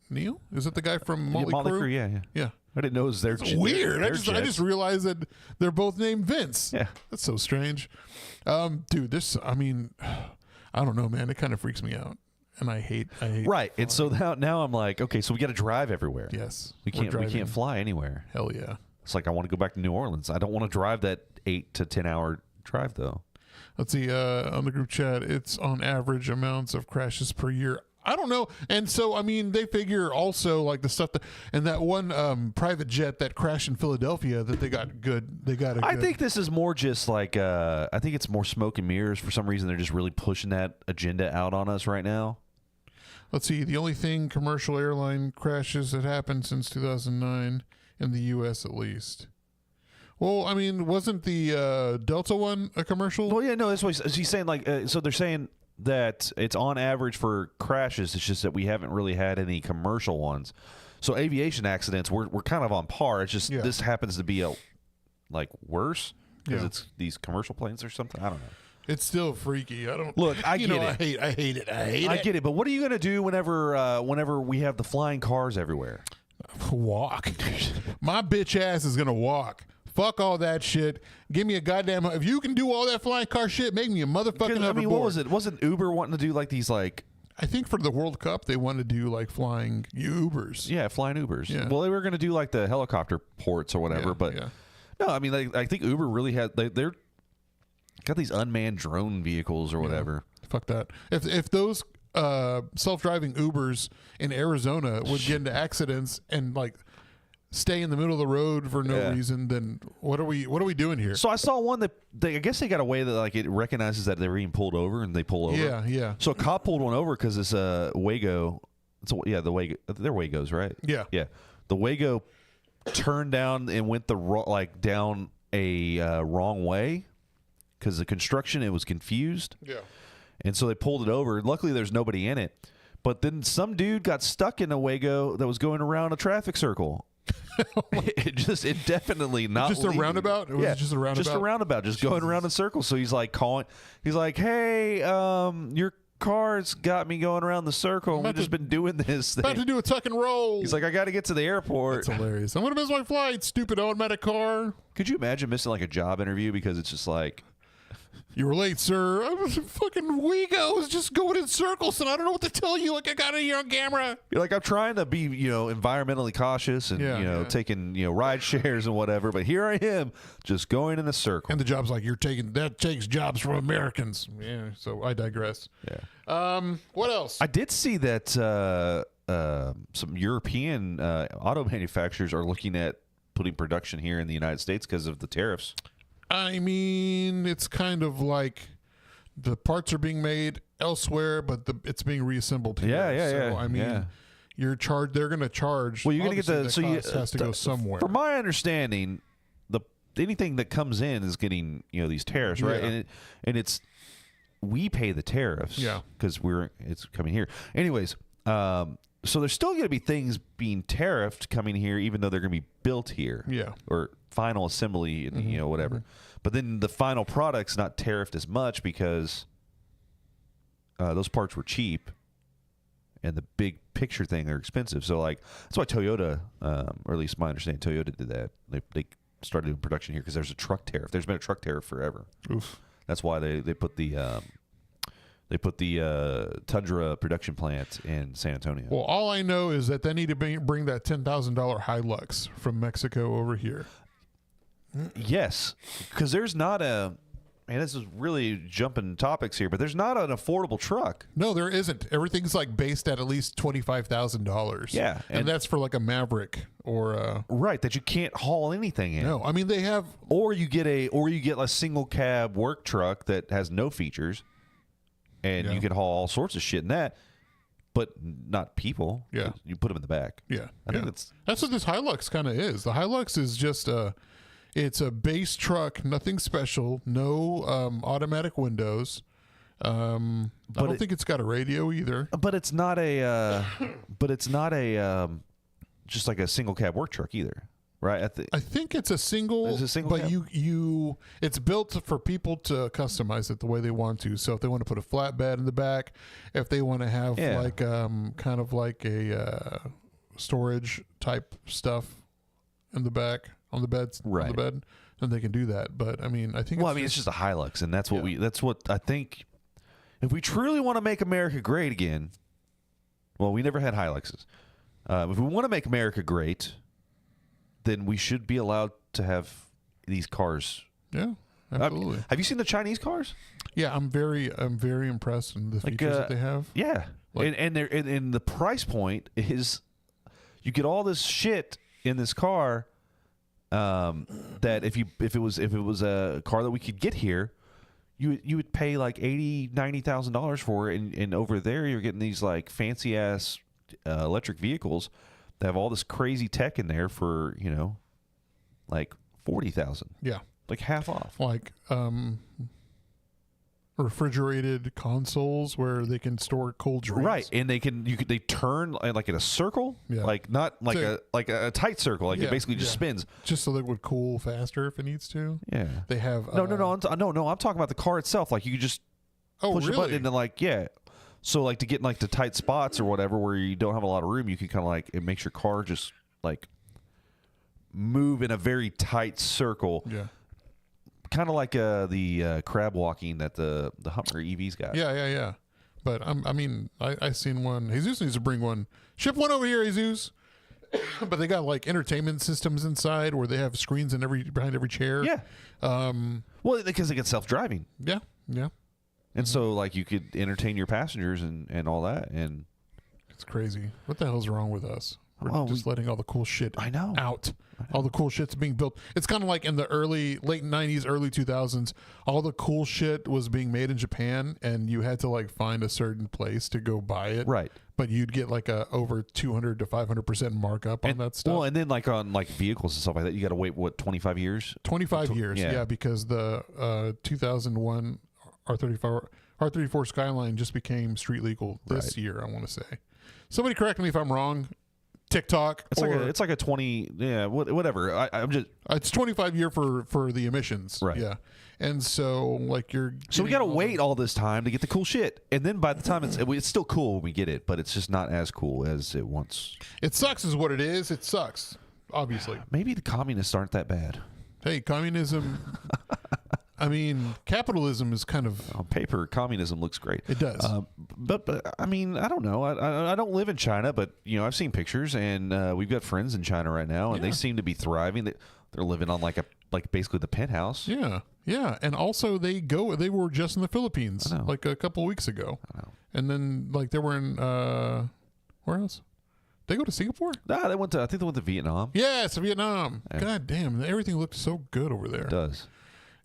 Neil? Is it the guy from Motley Crue? Yeah. I didn't know it was their. It's weird. I just realized that they're both named Vince. Yeah, that's so strange. Dude, this. I don't know, man. It kind of freaks me out, and I hate. Right, and so now I'm like, okay, so we got to drive everywhere. Yes, we can't fly anywhere. Hell yeah. It's like I want to go back to New Orleans. I don't want to drive that 8 to 10 hour drive though. Let's see. On the group chat, it's on average amounts of crashes per year. I don't know. And so, they figure also the stuff and that one private jet that crashed in Philadelphia that they got good. I think this is more just I think it's more smoke and mirrors. For some reason, they're just really pushing that agenda out on us right now. Let's see. The only thing commercial airline crashes that happened since 2009 in the U.S. at least. Well, wasn't the Delta one a commercial? Well, yeah, no, that's what he's saying. So they're saying that it's on average for crashes. It's just that we haven't really had any commercial ones. So aviation accidents, we're kind of on par. It's just this happens to be worse because it's these commercial planes or something. I don't know. It's still freaky. I don't look. I get it. I hate it. I get it. But what are you gonna do whenever we have the flying cars everywhere? Walk. My bitch ass is gonna walk. Fuck all that shit. Give me a goddamn. If you can do all that flying car shit, make me a motherfucking hoverboard. What was it? Wasn't Uber wanting to do these I think for the World Cup they want to do like flying Ubers. Yeah, flying Ubers. Yeah. Well, they were going to do like the helicopter ports or whatever, but no, I mean, I think Uber really had they're got these unmanned drone vehicles or whatever. Fuck that. If those self-driving Ubers in Arizona would get into accidents and like stay in the middle of the road for no reason, then what are we doing here? So I saw one that I guess they got a way that like it recognizes that they're being pulled over and they pull over. Yeah. So a cop pulled one over because it's a Wago. The Wago. They're Wagos, right? Yeah. The Wago turned down and went down a wrong way because the construction, it was confused. Yeah. And so they pulled it over. Luckily, there's nobody in it. But then some dude got stuck in a Wago that was going around a traffic circle. It definitely not just a roundabout. It was just a roundabout. Just a roundabout, just going around in circles. So he's like calling. He's like, "Hey, your car's got me going around the circle. We've just been doing this thing. About to do a tuck and roll." He's like, "I got to get to the airport." That's hilarious. I'm gonna miss my flight. Stupid automatic car. Could you imagine missing like a job interview because it's just like, "You were late, sir. I was fucking Wego. I was just going in circles, and I don't know what to tell you. Like I got it here on camera." You're like, I'm trying to be, environmentally cautious and taking, ride shares and whatever, but here I am, just going in a circle. And the job's like, that takes jobs from Americans. Yeah. So I digress. Yeah. What else? I did see that some European auto manufacturers are looking at putting production here in the United States because of the tariffs. I mean, it's kind of like the parts are being made elsewhere, but it's being reassembled here. So, I mean, they're going to charge. Well, you're going to get has to go somewhere. From my understanding, anything that comes in is getting these tariffs, right? Yeah. And we pay the tariffs, because it's coming here. Anyways, so there's still going to be things being tariffed coming here, even though they're going to be built here. Yeah. Or final assembly and whatever. But then the final product's not tariffed as much because those parts were cheap and the big picture thing are expensive. So like that's why Toyota, or at least my understanding, Toyota did that. They started doing production here because there's a truck tariff. There's been a truck tariff forever. Oof. That's why they put the Tundra production plant in San Antonio. Well, all I know is that they need to bring that $10,000 Hilux from Mexico over here. Yes, because there's not and this is really jumping topics here, but there's not an affordable truck. No, there isn't. Everything's like based at least $25,000. Yeah, and that's for like a Maverick or right, that you can't haul anything in. No, I mean they have, or you get a single cab work truck that has no features, and you can haul all sorts of shit in that, but not people. Yeah, you put them in the back. Yeah, I think that's what this Hilux kind of is. The Hilux is just it's a base truck, nothing special, no automatic windows. I don't think it's got a radio either. But it's not a just like a single cab work truck either, right? I think it's a single. It's a single, but cab? It's built for people to customize it the way they want to. So if they want to put a flatbed in the back, if they want to have like kind of like a storage type stuff in the back on the bed, right? On the bed, then they can do that. But I mean, I think. Well, it's just a Hilux, and that's what that's what I think. If we truly want to make America great again, well, we never had Hiluxes. If we want to make America great, then we should be allowed to have these cars. Yeah, absolutely. Have you seen the Chinese cars? Yeah, I'm very impressed in the features that they have. Yeah, and the price point is, you get all this shit in this car. That if it was a car that we could get here, you would pay like $80,000-$90,000 for it, and over there you're getting these like fancy ass electric vehicles that have all this crazy tech in there for like $40,000. Yeah, like half off. Like refrigerated consoles where they can store cold drinks. Right, and they turn like in a circle, like not like a tight circle, like it basically just spins, just so that it would cool faster if it needs to. Yeah, they have no. I'm talking about the car itself. Like you could just push a button and then like so like to get in like the tight spots or whatever where you don't have a lot of room, you can kind of like, it makes your car just like move in a very tight circle. Yeah. Kind of like the crab walking that the Hummer EV's got. Yeah. But I seen one. Jesus needs to bring one. Ship one over here, Jesus. But they got like entertainment systems inside where they have screens in behind every chair. Yeah. Well, because they get self-driving. Yeah. Yeah. And so like you could entertain your passengers and all that. And it's crazy. What the hell's wrong with us? We're just letting all the cool shit out. All the cool shit's being built. It's kind of like in the late 90s, early 2000s, all the cool shit was being made in Japan, and you had to like find a certain place to go buy it. Right. But you'd get like a over 200 to 500% markup on that stuff. Well, and then like on like vehicles and stuff like that, you got to wait, 25 years? 25 years, yeah, because the 2001 R34 Skyline just became street legal this year, I want to say. Somebody correct me if I'm wrong. TikTok. It's like a 20, whatever. I'm just. It's 25 year for the emissions. Right. Yeah. And so like So we got to wait all this time to get the cool shit. And then by the time it's still cool when we get it, but it's just not as cool as it once. It sucks is what it is. It sucks. Obviously. Maybe the communists aren't that bad. Hey, communism. I mean, capitalism is kind of on paper. Communism looks great. It does, but I mean, I don't know. I don't live in China, but I've seen pictures, and we've got friends in China right now, and they seem to be thriving. They're living on like basically the penthouse. Yeah, yeah, and also they were just in the Philippines like a couple of weeks ago, and then like they were in where else? They go to Singapore? Nah, I think they went to Vietnam. Yes, Vietnam. Yeah. God damn, everything looked so good over there. It does.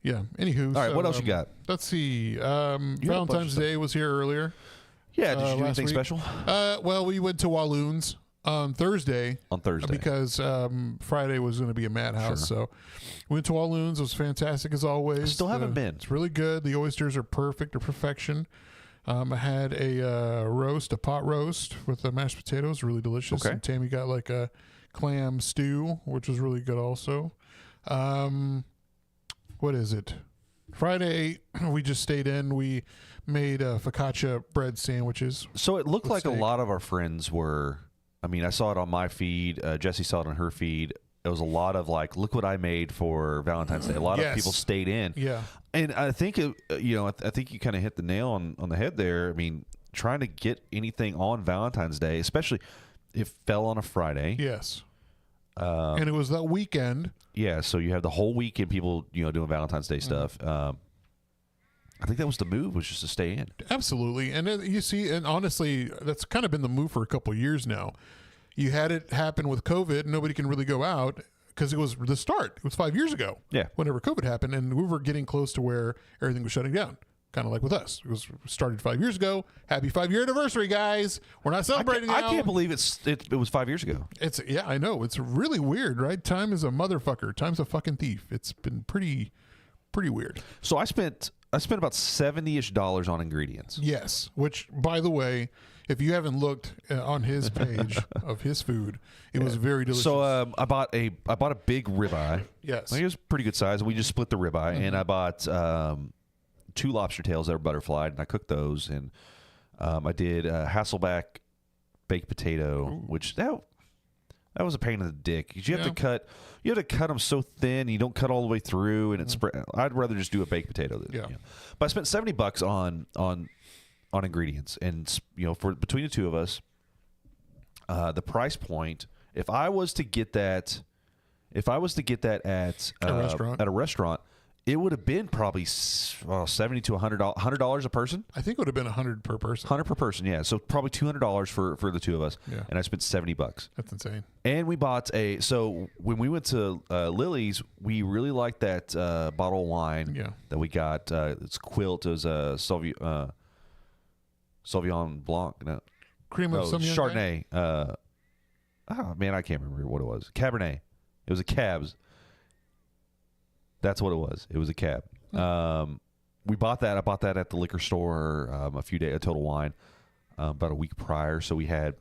Yeah. Anywho. All right. What else you got? Let's see. Valentine's Day was here earlier. Yeah. Did you do anything special? Well, we went to Walloons on Thursday. Because Friday was going to be a madhouse. Sure. So we went to Walloons. It was fantastic as always. Still haven't been. It's really good. The oysters are perfect or perfection. I had a pot roast with the mashed potatoes. Really delicious. Okay. And Tammy got like a clam stew, which was really good also. What is it? Friday, we just stayed in. We made focaccia bread sandwiches. So it looked like steak. A lot of our friends were, I saw it on my feed. Jessie saw it on her feed. It was a lot of like, look what I made for Valentine's Day. A lot of people stayed in. Yeah. And I think, I think you kind of hit the nail on the head there. I mean, trying to get anything on Valentine's Day, especially if it fell on a Friday. Yes. And it was that weekend. Yeah, so you have the whole weekend people, doing Valentine's Day stuff. I think that was the move, was just to stay in. Absolutely. And you see, and honestly, that's kind of been the move for a couple of years now. You had it happen with COVID. Nobody can really go out because it was the start. It was 5 years ago. Yeah. Whenever COVID happened, and we were getting close to where everything was shutting down. Kind of like with us. It was started 5 years ago. Happy 5-year anniversary, guys. We're not celebrating now. I can't believe it was 5 years ago. Yeah, I know. It's really weird, right? Time is a motherfucker. Time's a fucking thief. It's been pretty weird. So I spent about $70-ish on ingredients. Yes, which by the way, if you haven't looked on his page of his food, it was very delicious. So I bought a big ribeye. Yes. It was pretty good size. We just split the ribeye, and I bought 2 lobster tails that were butterflied, and I cooked those. And I did Hasselback baked potato, which that was a pain in the dick. You have to cut them so thin, you don't cut all the way through, and it's. I'd rather just do a baked potato. But I spent $70 on ingredients, and for between the two of us, the price point. If I was to get that at a restaurant. It would have been probably $70 to $100 a person. I think it would have been $100 per person. $100 per person, yeah. So probably $200 for the two of us. Yeah. And I spent $70. That's insane. And we bought so when we went to Lily's, we really liked that bottle of wine that we got. It's Quilt. It was Sauvignon Blanc. No. Cream of some Chardonnay. Oh man, I can't remember what it was. Cabernet. It was a Cabs. That's what it was. It was a cab. We bought that. I bought that at the liquor store a Total Wine, about a week prior. So we had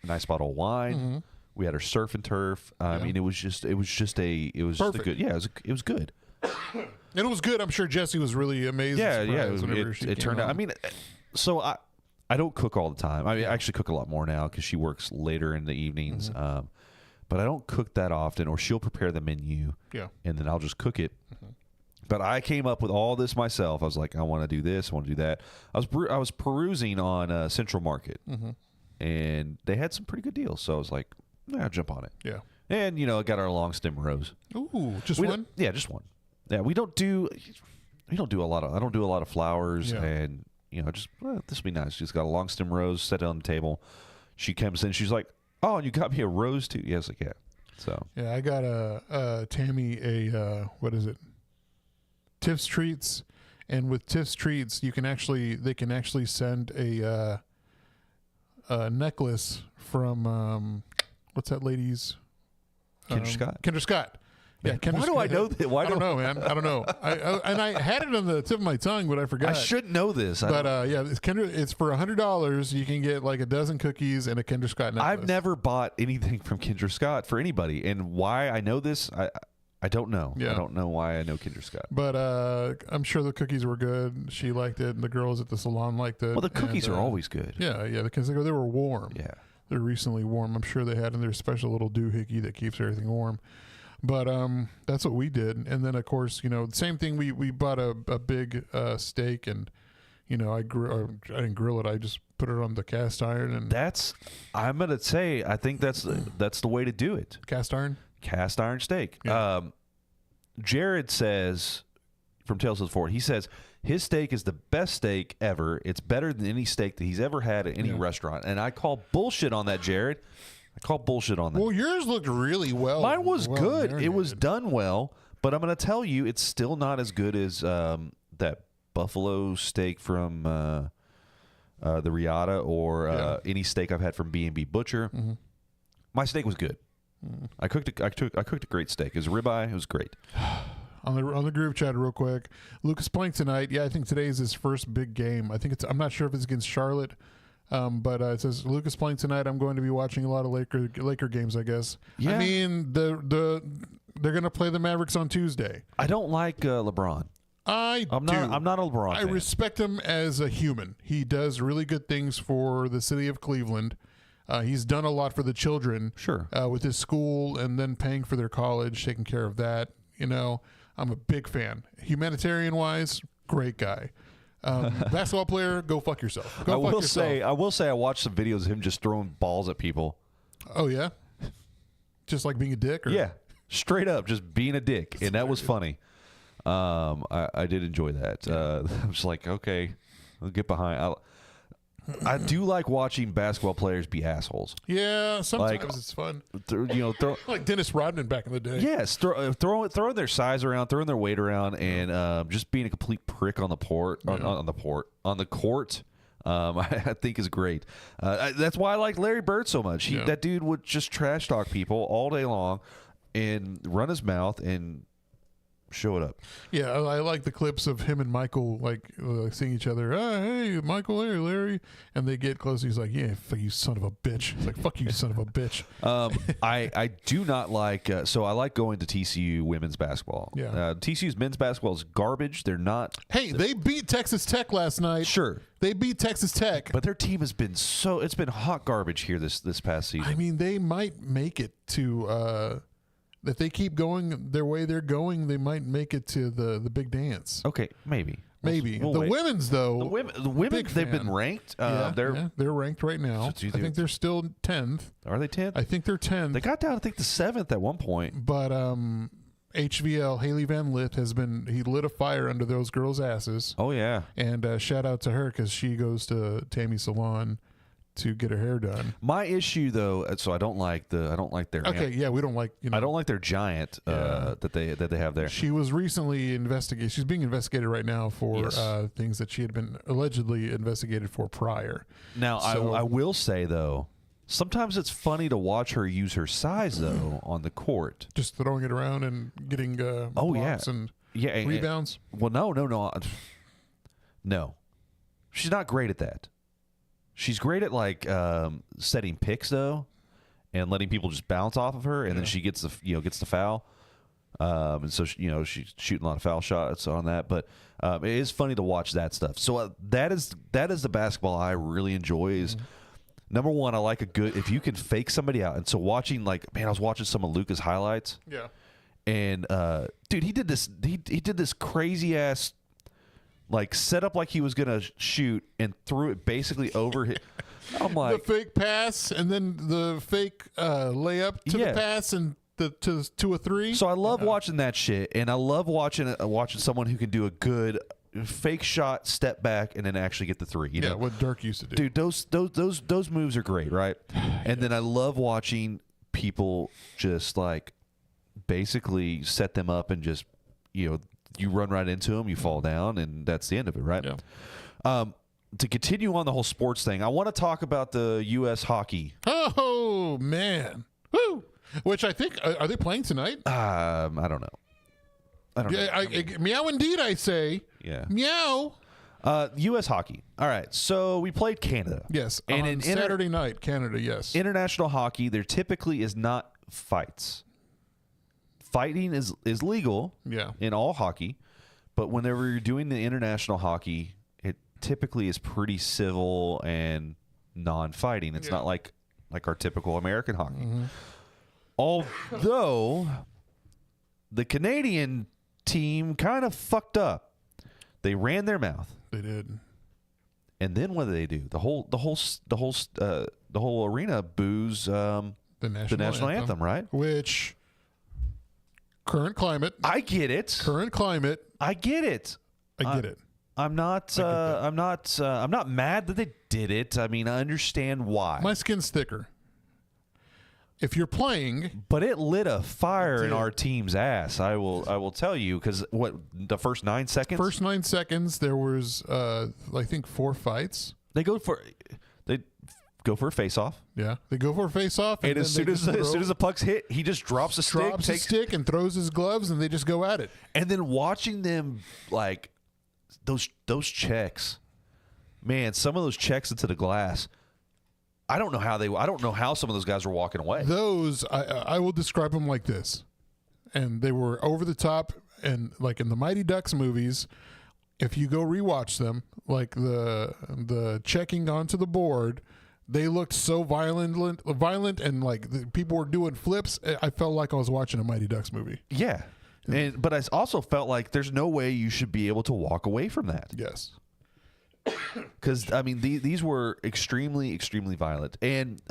a nice bottle of wine. Mm-hmm. We had our surf and turf. I mean, it was just a good. Yeah, it was good. And it was good. I'm sure Jessie was really amazed. Yeah. It turned out. I mean, so I don't cook all the time. I mean, I actually cook a lot more now because she works later in the evenings. Mm-hmm. But I don't cook that often, or she'll prepare the menu, and then I'll just cook it. But I came up with all this myself. I was like, I want to do this, I want to do that. I was perusing on Central Market, and they had some pretty good deals. So I was like, I'll jump on it. Yeah. And I got our long stem rose. Ooh, just one? Yeah, just one. Yeah, we don't do a lot of. I don't do a lot of flowers, and this will be nice. Just got a long stem rose, set it on the table. She comes in, she's like, "Oh, and you got me a rose too?" Yeah, I was like, "Yeah." So yeah, I got Tammy a what is it? Tiff's Treats, and with Tiff's Treats, they can actually send a necklace from what's that lady's? Kendra Scott. Kendra Scott. Yeah, Kendra Why do I know that? I don't know, man. I don't know. I had it on the tip of my tongue, but I forgot. I should know this. But it's Kendra. It's for $100. You can get like a dozen cookies and a Kendra Scott necklace. I've never bought anything from Kendra Scott for anybody, and why I know this, I don't know. Yeah. I don't know why I know Kendra Scott. But I'm sure the cookies were good. She liked it, and the girls at the salon liked it. Well, the cookies are always good. Yeah, because they were warm. Yeah. They're recently warm. I'm sure they had in their special little doohickey that keeps everything warm. But that's what we did. And then, of course, same thing. We bought a big steak, and, I didn't grill it. I just put it on the cast iron. And I'm going to say, I think that's the way to do it. Cast iron? Cast iron steak. Yeah. Jared says, from Tales of the Fort, he says, his steak is the best steak ever. It's better than any steak that he's ever had at any restaurant. And I call bullshit on that, Jared. I call bullshit on that. Well, yours looked really well. Mine was good. Marinated. It was done well. But I'm going to tell you, it's still not as good as that buffalo steak from the Riata or any steak I've had from B&B Butcher. Mm-hmm. My steak was good. Mm. I cooked a great steak. It was ribeye. It was great. On the group chat real quick, Lucas playing tonight. Yeah, I think today is his first big game. I'm not sure if it's against Charlotte, but it says Lucas playing tonight. I'm going to be watching a lot of Laker games, I guess. Yeah. I mean, they're going to play the Mavericks on Tuesday. I don't like LeBron. I'm not a LeBron fan. I respect him as a human. He does really good things for the city of Cleveland. He's done a lot for the children. Sure. With his school and then paying for their college, taking care of that. I'm a big fan. Humanitarian-wise, great guy. Basketball player, go fuck yourself. I will say I watched some videos of him just throwing balls at people. Oh, yeah? Just like being a dick? Or? Yeah. Straight up, just being a dick. And that was funny. I did enjoy that. I was like, okay, I'll get behind. I do like watching basketball players be assholes. Yeah, sometimes it's fun. Throw like Dennis Rodman back in the day. Yes, throwing their size around, throwing their weight around, and just being a complete prick on the court. I think is great. That's why I like Larry Bird so much. That dude would just trash talk people all day long, and run his mouth and show it up. Yeah, I like the clips of him and Michael seeing each other. Hey, Michael, hey, Larry, and they get close. He's like, "Yeah, fuck you, son of a bitch." It's like, "Fuck you, son of a bitch." I do not like. So I like going to TCU women's basketball. Yeah, TCU's men's basketball is garbage. They're not. Hey, they beat Texas Tech last night. Sure, they beat Texas Tech, but their team has been it's been hot garbage here this past season. I mean, they might make it to. If they keep going their way they're going, they might make it to the big dance. Okay, maybe. We'll the wait. Women's, though. The women they've been ranked. They're ranked right now. I think they're still 10th. Are they 10th? I think they're 10th. They got down, I think, to 7th at one point. But HVL, Haley Van Lith, he lit a fire under those girls' asses. Oh, yeah. And shout out to her because she goes to Tammy's salon to get her hair done. My issue, though, so I don't like their. Okay, yeah, we don't like. I don't like their giant that they have there. She was recently investigated. She's being investigated right now for things that she had been allegedly investigated for prior. Now, I will say though, sometimes it's funny to watch her use her size though on the court, just throwing it around and getting blocks and rebounds. Well, no, she's not great at that. She's great at setting picks though, and letting people just bounce off of her, and then she gets the foul, and so she's shooting a lot of foul shots on that. But it is funny to watch that stuff. So that is the basketball I really enjoy. Is number one, I like if you can fake somebody out. And so watching I was watching some of Luka's highlights. Yeah. And dude, he did this. He did this crazy ass like setup like he was gonna shoot and threw it basically over his. I'm like the fake pass and then the fake layup to the pass and to a three. So I love watching that shit, and I love watching someone who can do a good fake shot, step back, and then actually get the three. You know what Dirk used to do. Dude, those moves are great, right? And then I love watching people just like basically set them up and just you run right into them, you fall down, and that's the end of it, right? Yeah. To continue on the whole sports thing, I want to talk about the U.S. hockey. Oh man, woo! Which I think are they playing tonight? I don't know. Meow indeed, I say. Yeah. Meow. U.S. hockey. All right. So we played Canada. Yes. And on Saturday night, Canada, yes. International hockey, there typically is not fights. Fighting is legal in all hockey. But whenever you're doing the international hockey, it typically is pretty civil and non-fighting. It's not like our typical American hockey. Mm-hmm. Although the Canadian team kind of fucked up. They ran their mouth. They did. And then what do they do? The whole arena boos the national anthem, right? Which current climate. I get it. Current climate. I get it. I get it. I'm not mad that they did it. I mean, I understand why. My skin's thicker. If you're playing, but it lit a fire in our team's ass. I will tell you, because the first 9 seconds. First 9 seconds, there was I think 4 fights. They go for a face off. Yeah, they go for a face off, and as soon as the puck's hit, he just drops a stick, and throws his gloves, and they just go at it. And then watching them like those checks, man, some of those checks into the glass. I don't know how some of those guys were walking away. Those I will describe them like this, and they were over the top, and like in the Mighty Ducks movies, if you go rewatch them, like the checking onto the board, they looked so violent, and like people were doing flips. I felt like I was watching a Mighty Ducks movie. Yeah, but I also felt like there's no way you should be able to walk away from that. Yes. Because I mean, these were extremely, extremely violent, and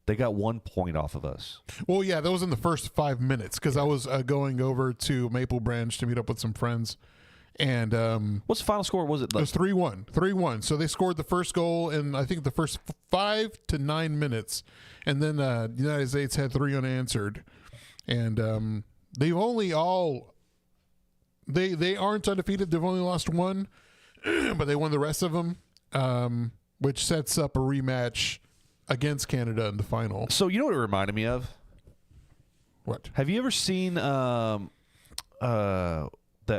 they got 1 point off of us. Well, yeah, that was in the first 5 minutes because I was going over to Maple Branch to meet up with some friends, and what's the final score? Was it? It was 3-1. 3-1. So they scored the first goal in I think the first 5 to 9 minutes, and then the United States had 3 unanswered, and they've only They aren't undefeated. They've only lost 1, but they won the rest of them, which sets up a rematch against Canada in the final. So you know what it reminded me of? What? Have you ever seen that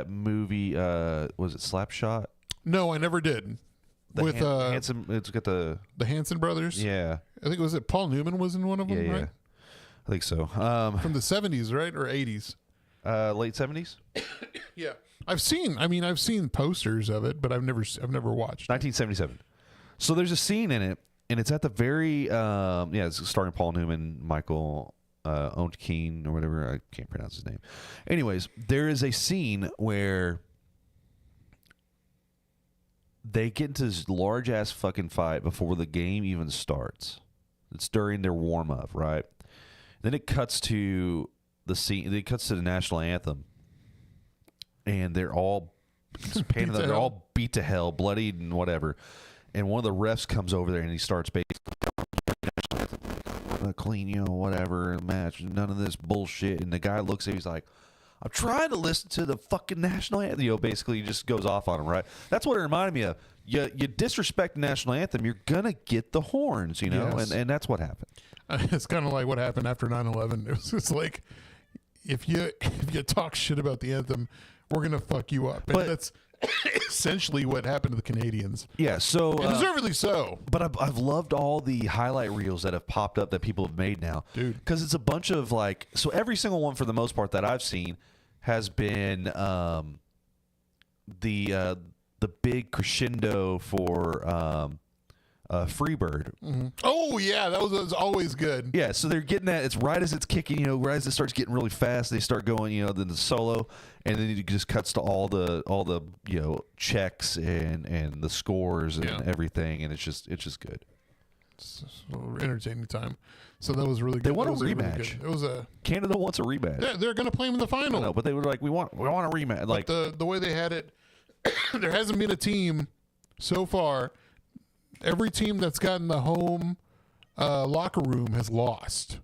movie? Was it Slapshot? No, I never did. With Hanson, it's got the Hanson brothers. Yeah, I think Paul Newman was in one of them, right? Yeah, I think so. From the 70s, right, or 80s? Late 70s. Yeah, I've seen posters of it, but I've never watched. 1977. So there's a scene in it, and it's at the very it's starring Paul Newman, Michael Ontkean or whatever. I can't pronounce his name. Anyways, there is a scene where they get into this large ass fucking fight before the game even starts. It's during their warm up, right? Then it cuts to the scene. It cuts to the national anthem, and they're all they're all beat to hell, bloodied and whatever. And one of the refs comes over there and he starts basically clean, whatever match, none of this bullshit. And the guy looks at him, he's like, I'm trying to listen to the fucking national anthem. Basically he just goes off on him, right? That's what it reminded me of. You disrespect the national anthem, you're gonna get the horns, Yes. and that's what happened. It's kind of like what happened after 9/11. It was just like, if you talk shit about the anthem, we're gonna fuck you up. And that's essentially what happened to the Canadians. Yeah, so and deservedly so. But I've loved all the highlight reels that have popped up that people have made now, dude. Because it's a bunch of like, so every single one for the most part that I've seen has been the big crescendo for Freebird. Mm-hmm. Oh yeah, that was always good. Yeah, so they're getting that. It's right as it's kicking, right as it starts getting really fast, they start going, then the solo, and then it just cuts to all the checks and the scores and everything, and it's just good. It's entertaining time. So that was really good. They want a Really rematch. it was a Canada wants a rematch. They're going to play them in the final. I know, but they were like, we want a rematch. Like the way they had it, there hasn't been a team so far. Every team that's gotten the home locker room has lost.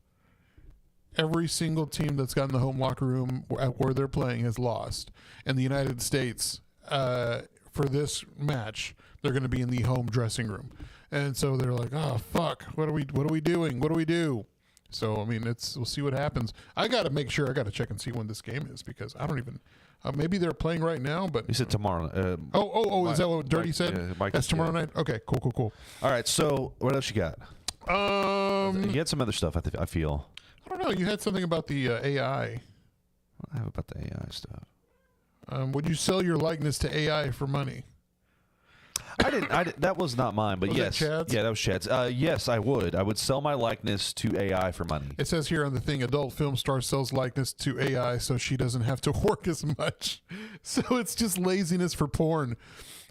Every single team that's gotten the home locker room where they're playing has lost. And the United States, for this match, they're going to be in the home dressing room. And so they're like, oh fuck, what are we doing? What do we do? So I mean, we'll see what happens. I got to make sure. I got to check and see when this game is because I don't even. Maybe they're playing right now, but he said tomorrow. Is that what Dirty said? Yeah, that's tomorrow night. Okay, cool. All right. So what else you got? You had some other stuff. I feel. I don't know. You had something about the AI. What do I have about the AI stuff? Would you sell your likeness to AI for money? I didn't. That was not mine, but yes. That Chad's? Yeah, that was Chad's. Yes, I would. I would sell my likeness to AI for money. It says here on the thing, adult film star sells likeness to AI so she doesn't have to work as much. So it's just laziness for porn.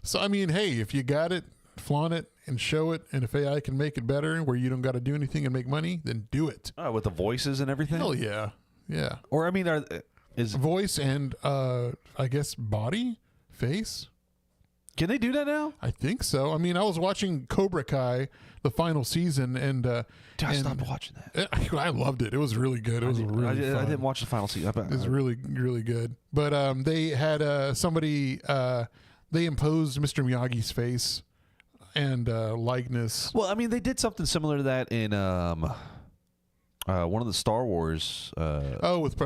So, I mean, hey, if you got it, flaunt it and show it. And if AI can make it better where you don't got to do anything and make money, then do it. With the voices and everything? Hell yeah. Yeah. Or, I mean, is voice and, I guess, body, face. Can they do that now? I think so. I mean, I was watching Cobra Kai, the final season, and I stopped watching that. I loved it. It was really good. It was really fun. I didn't watch the final season. It was really, really good. But they had somebody. They imposed Mr. Miyagi's face and likeness. Well, I mean, they did something similar to that in one of the Star Wars. With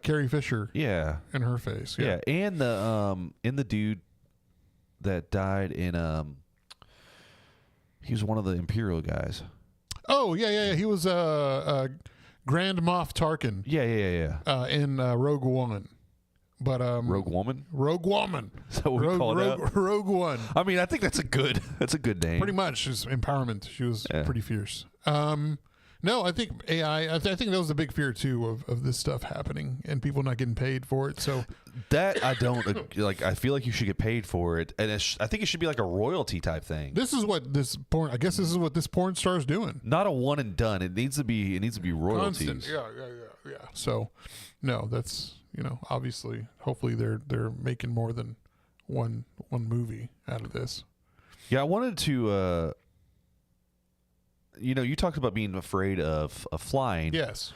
Carrie Fisher. Yeah, and her face. Yeah, and the dude that died in he was one of the Imperial guys. Oh yeah. He was Grand Moff Tarkin. Yeah. In Rogue One. But Rogue Woman? Rogue Woman. Is that what we call it? Rogue One. I mean, I think that's a good name. Pretty much. She's empowerment. She was pretty fierce. No, I think AI. I think that was a big fear too of this stuff happening and people not getting paid for it. So that I don't like. I feel like you should get paid for it, and I think it should be like a royalty type thing. This is what this porn. I guess this is what this porn star is doing. Not a one and done. It needs to be royalties. Constant. Yeah. So no, that's obviously, hopefully they're making more than one movie out of this. Yeah, I wanted to. You talked about being afraid of flying. Yes.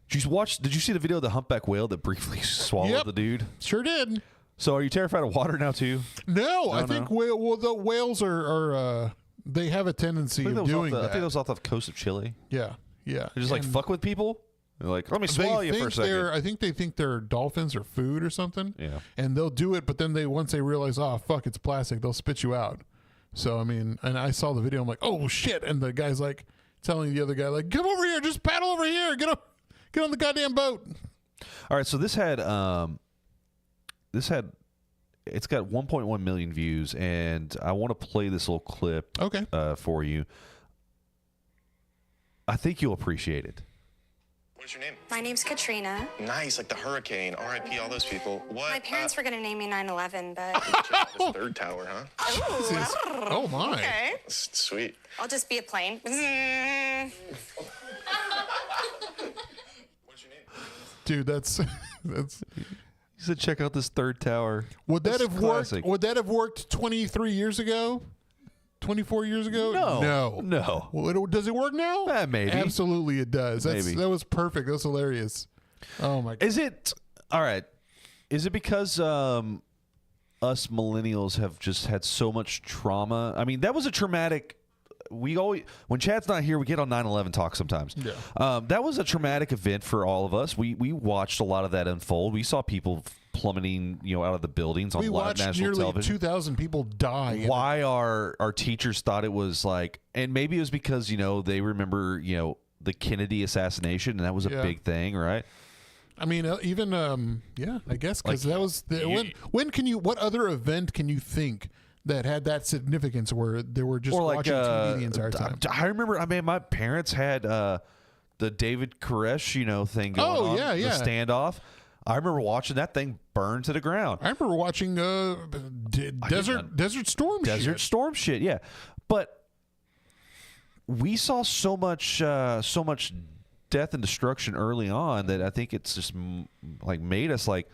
Did you see the video of the humpback whale that briefly swallowed the dude? Sure did. So are you terrified of water now too? No, I think the whales are they have a tendency of doing that. I think it was off the coast of Chile. Yeah. They're just like fuck with people. They're like, let me swallow you for a second. I think they think their dolphins are food or something. Yeah. And they'll do it, but then once they realize, oh fuck, it's plastic, they'll spit you out. So, I mean, and I saw the video, I'm like, oh, shit. And the guy's like telling the other guy, like, come over here, just paddle over here. Get on the goddamn boat. All right, so it's got 1.1 million views, and I want to play this little clip for you. I think you'll appreciate it. What's your name? My name's Katrina. Nice, like the hurricane, R.I.P. all those people. What? My parents were going to name me 9/11, but... This third tower, huh? Oh, my. Okay. Sweet. I'll just be a plane. What's your name? Dude, that's... You said check out this third tower. Would that have classic. worked? Would that have worked 23 years ago? 24 years ago? No. Well, does it work now? Maybe. Absolutely it does. That was perfect. That was hilarious. Oh, my God. Is it... All right. Is it because us millennials have just had so much trauma? I mean, that was a traumatic... when Chad's not here, we get on 9/11 talk sometimes. Yeah. That was a traumatic event for all of us. We watched a lot of that unfold. We saw people plummeting, out of the buildings on live national television. We watched nearly 2,000 people die. Why our teachers thought it was like, and maybe it was because they remember the Kennedy assassination, and that was a big thing, right? I mean, even I guess because that was when can you? What other event can you think that had that significance where they were just Or like watching TV the entire time. I remember. I mean, my parents had the David Koresh, thing going on. Yeah. The standoff. I remember watching that thing burn to the ground. I remember watching Desert Storm. Storm shit. Yeah, but we saw so much death and destruction early on that I think it's just like made us like.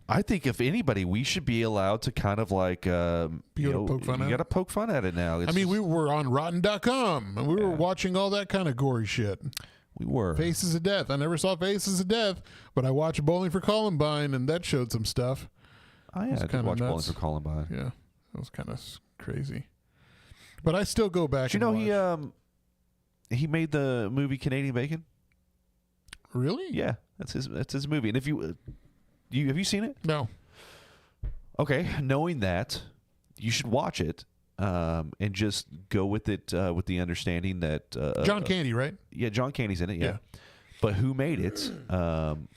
I think if anybody, we should be allowed to kind of like be able to poke fun at it. You got to poke fun at it now. I mean, we were on Rotten.com and we were watching all that kind of gory shit. We were. Faces of Death. I never saw Faces of Death, but I watched Bowling for Columbine, and that showed some stuff. Oh, yeah, I did watch Bowling for Columbine. Yeah, that was kind of crazy. But I still go back. Did you know he made the movie Canadian Bacon? Really? Yeah, that's his movie. And if you have you seen it? No. Okay, knowing that, you should watch it. And just go with it with the understanding that John Candy, right? Yeah, John Candy's in it. Yeah. But who made it? And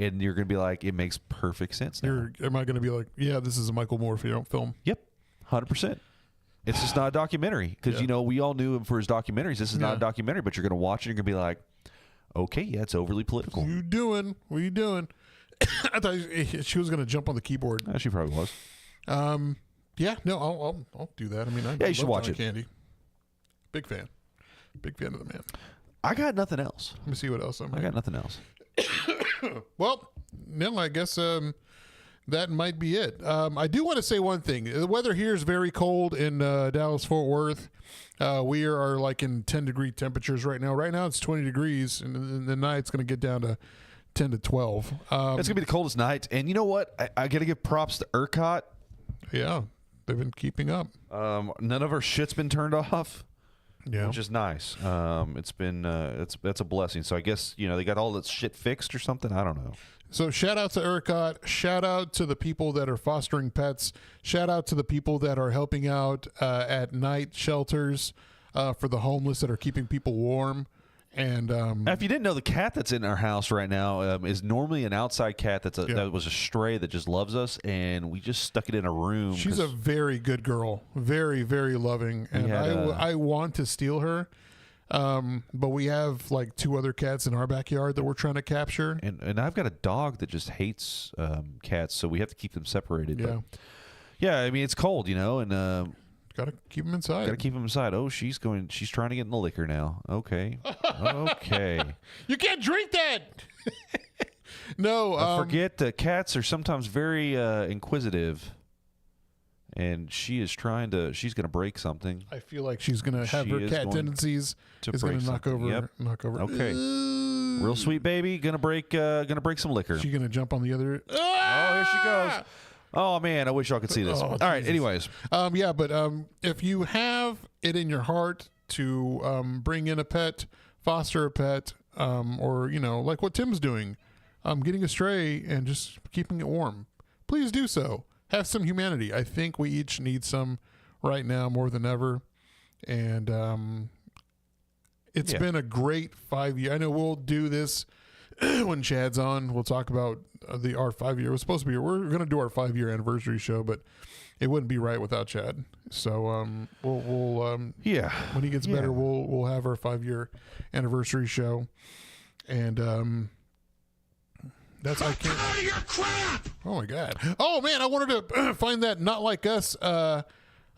you're going to be like, it makes perfect sense now. Am I going to be like, yeah, this is a Michael Moore film? Yep, 100%. It's just not a documentary because we all knew him for his documentaries. This is not a documentary, but you're going to watch it and you're going to be like, okay, yeah, it's overly political. What are you doing? I thought she was going to jump on the keyboard. She probably was. Yeah, no, I'll do that. I mean, you should watch John it. Candy. Big fan of the man. I got nothing else. Let me see what else I got nothing else. Well, no, I guess that might be it. I do want to say one thing. The weather here is very cold in Dallas Fort Worth. We are like in 10-degree temperatures right now. Right now it's 20 degrees, and in the night it's going to get down to 10 to 12. It's going to be the coldest night. And you know what? I got to give props to ERCOT. Yeah, they've been keeping up. None of our shit's been turned off. Yeah, which is nice. It's been that's a blessing. So I guess they got all that shit fixed or something. I don't know. So shout out to ERCOT. Shout out to the people that are fostering pets. Shout out to the people that are helping out at night shelters for the homeless that are keeping people warm. And now, if you didn't know, the cat that's in our house right now is normally an outside cat that was a stray that just loves us, and we just stuck it in a room. She's a very good girl, very, very loving, and I want to steal her, but we have like 2 other cats in our backyard that we're trying to capture. And I've got a dog that just hates cats, so we have to keep them separated. Yeah, but yeah. I mean, it's cold, and. Gotta keep them inside. Gotta keep them inside. Oh, she's trying to get in the liquor now. Okay. Okay. You can't drink that. No. Forget cats are sometimes very inquisitive, and she's going to break something. I feel like she's going to have her cat tendencies. Is going to knock over. Okay. Real sweet baby. Gonna break some liquor. She's going to jump on the other. Oh, here she goes. Oh, man, I wish y'all could see this. All right, anyways. Yeah, but if you have it in your heart to bring in a pet, foster a pet, or, like what Tim's doing, getting a stray and just keeping it warm, please do so. Have some humanity. I think we each need some right now more than ever. And it's been a great 5 years. I know we'll do this when Chad's on. We'll talk about our 5 year. It was supposed to be. We're going to do our 5-year anniversary show, but it wouldn't be right without Chad. So we'll when he gets better, we'll have our 5-year anniversary show, and that's I can't. Out of your crap! Oh my God! Oh man, I wanted to find that Not Like Us.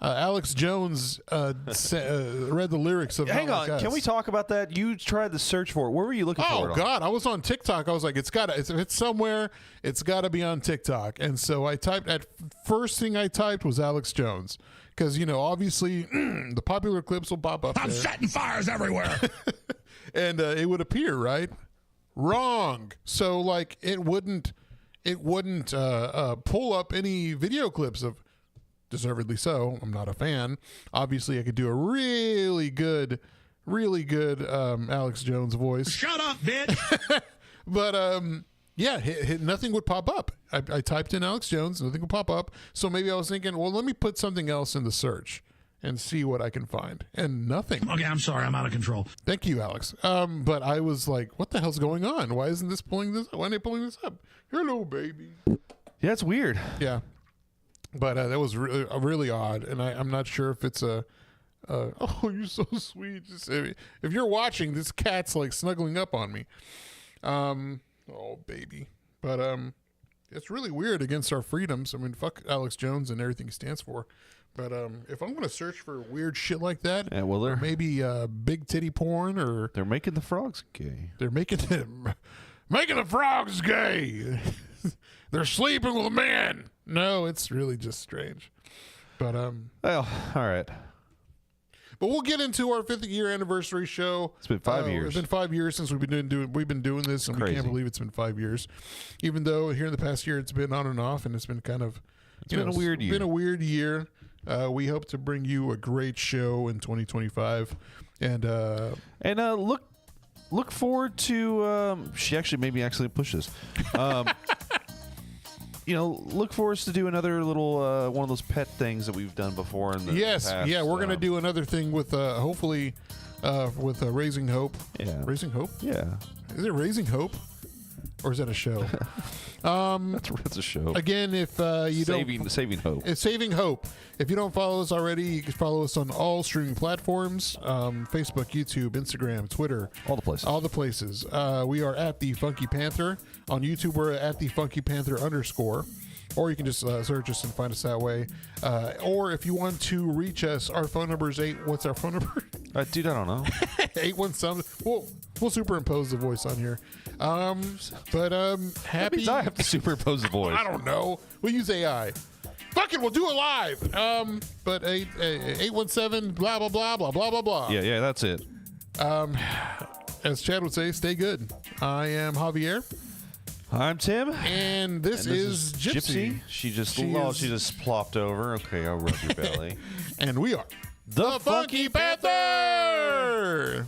Alex Jones read the lyrics of. Hang Not on, Like Us. can we talk about that? You tried to search for it. Where were you looking for it? Oh God, I was on TikTok. I was like, if it's somewhere, it's got to be on TikTok. And so I typed. First thing I typed was Alex Jones, because obviously the popular clips will pop up. I'm setting fires everywhere. And it would appear, right? Wrong. So like it wouldn't pull up any video clips of. Deservedly so. I'm not a fan. Obviously, I could do a really good Alex Jones voice. Shut up, bitch. But nothing would pop up. I typed in Alex Jones, nothing would pop up. So maybe I was thinking, well, let me put something else in the search and see what I can find. And nothing. Okay, I'm sorry. I'm out of control. Thank you, Alex. But I was like, what the hell's going on? Why isn't this pulling this? Why aren't they pulling this up? Hello, baby. Yeah, it's weird. Yeah. But that was really odd, and I'm not sure if it's a. Oh, you're so sweet. Just, if you're watching, this cat's like snuggling up on me. Oh baby, but it's really weird against our freedoms. I mean, fuck Alex Jones and everything he stands for. But if I'm going to search for weird shit like that, Yeah, well, they're maybe big titty porn, or they're making the frogs gay. they're making the frogs gay. They're sleeping with a man. No, it's really just strange. But Well, all right. But we'll get into our 5th year anniversary show. It's been 5 years. It's been 5 years since we've been doing this, and we Crazy. can't believe it's been 5 years. Even though here in the past year it's been on and off, and it's been kind of been a weird year. Been a weird year. We hope to bring you a great show in 2025, and look forward to. She actually made me actually push this. Look for us to do another little one of those pet things that we've done before in the past. Yeah, we're gonna do another thing with hopefully with Raising Hope. Yeah. Raising Hope. Yeah, Is it Raising Hope, or is that a show? that's a show. Again, if you don't Saving Hope. It's Saving Hope. If you don't follow us already, you can follow us on all streaming platforms: Facebook, YouTube, Instagram, Twitter, All the places. All the places. We are at the Funky Panther on YouTube. We're at the Funky Panther _. Or you can just search us and find us that way. Or if you want to reach us, our phone number is What's our phone number? Dude, I don't know. 817. We'll superimpose the voice on here. Happy. Means I have to superimpose the voice. I don't know. We'll use AI. Fuck it, we'll do it live. But 817 blah blah blah blah blah blah blah. Yeah, that's it. As Chad would say, stay good. I am Javier, I'm Tim. and this is Gypsy. She just She just plopped over. Okay, I'll rub your belly. And we are The Funky Panther.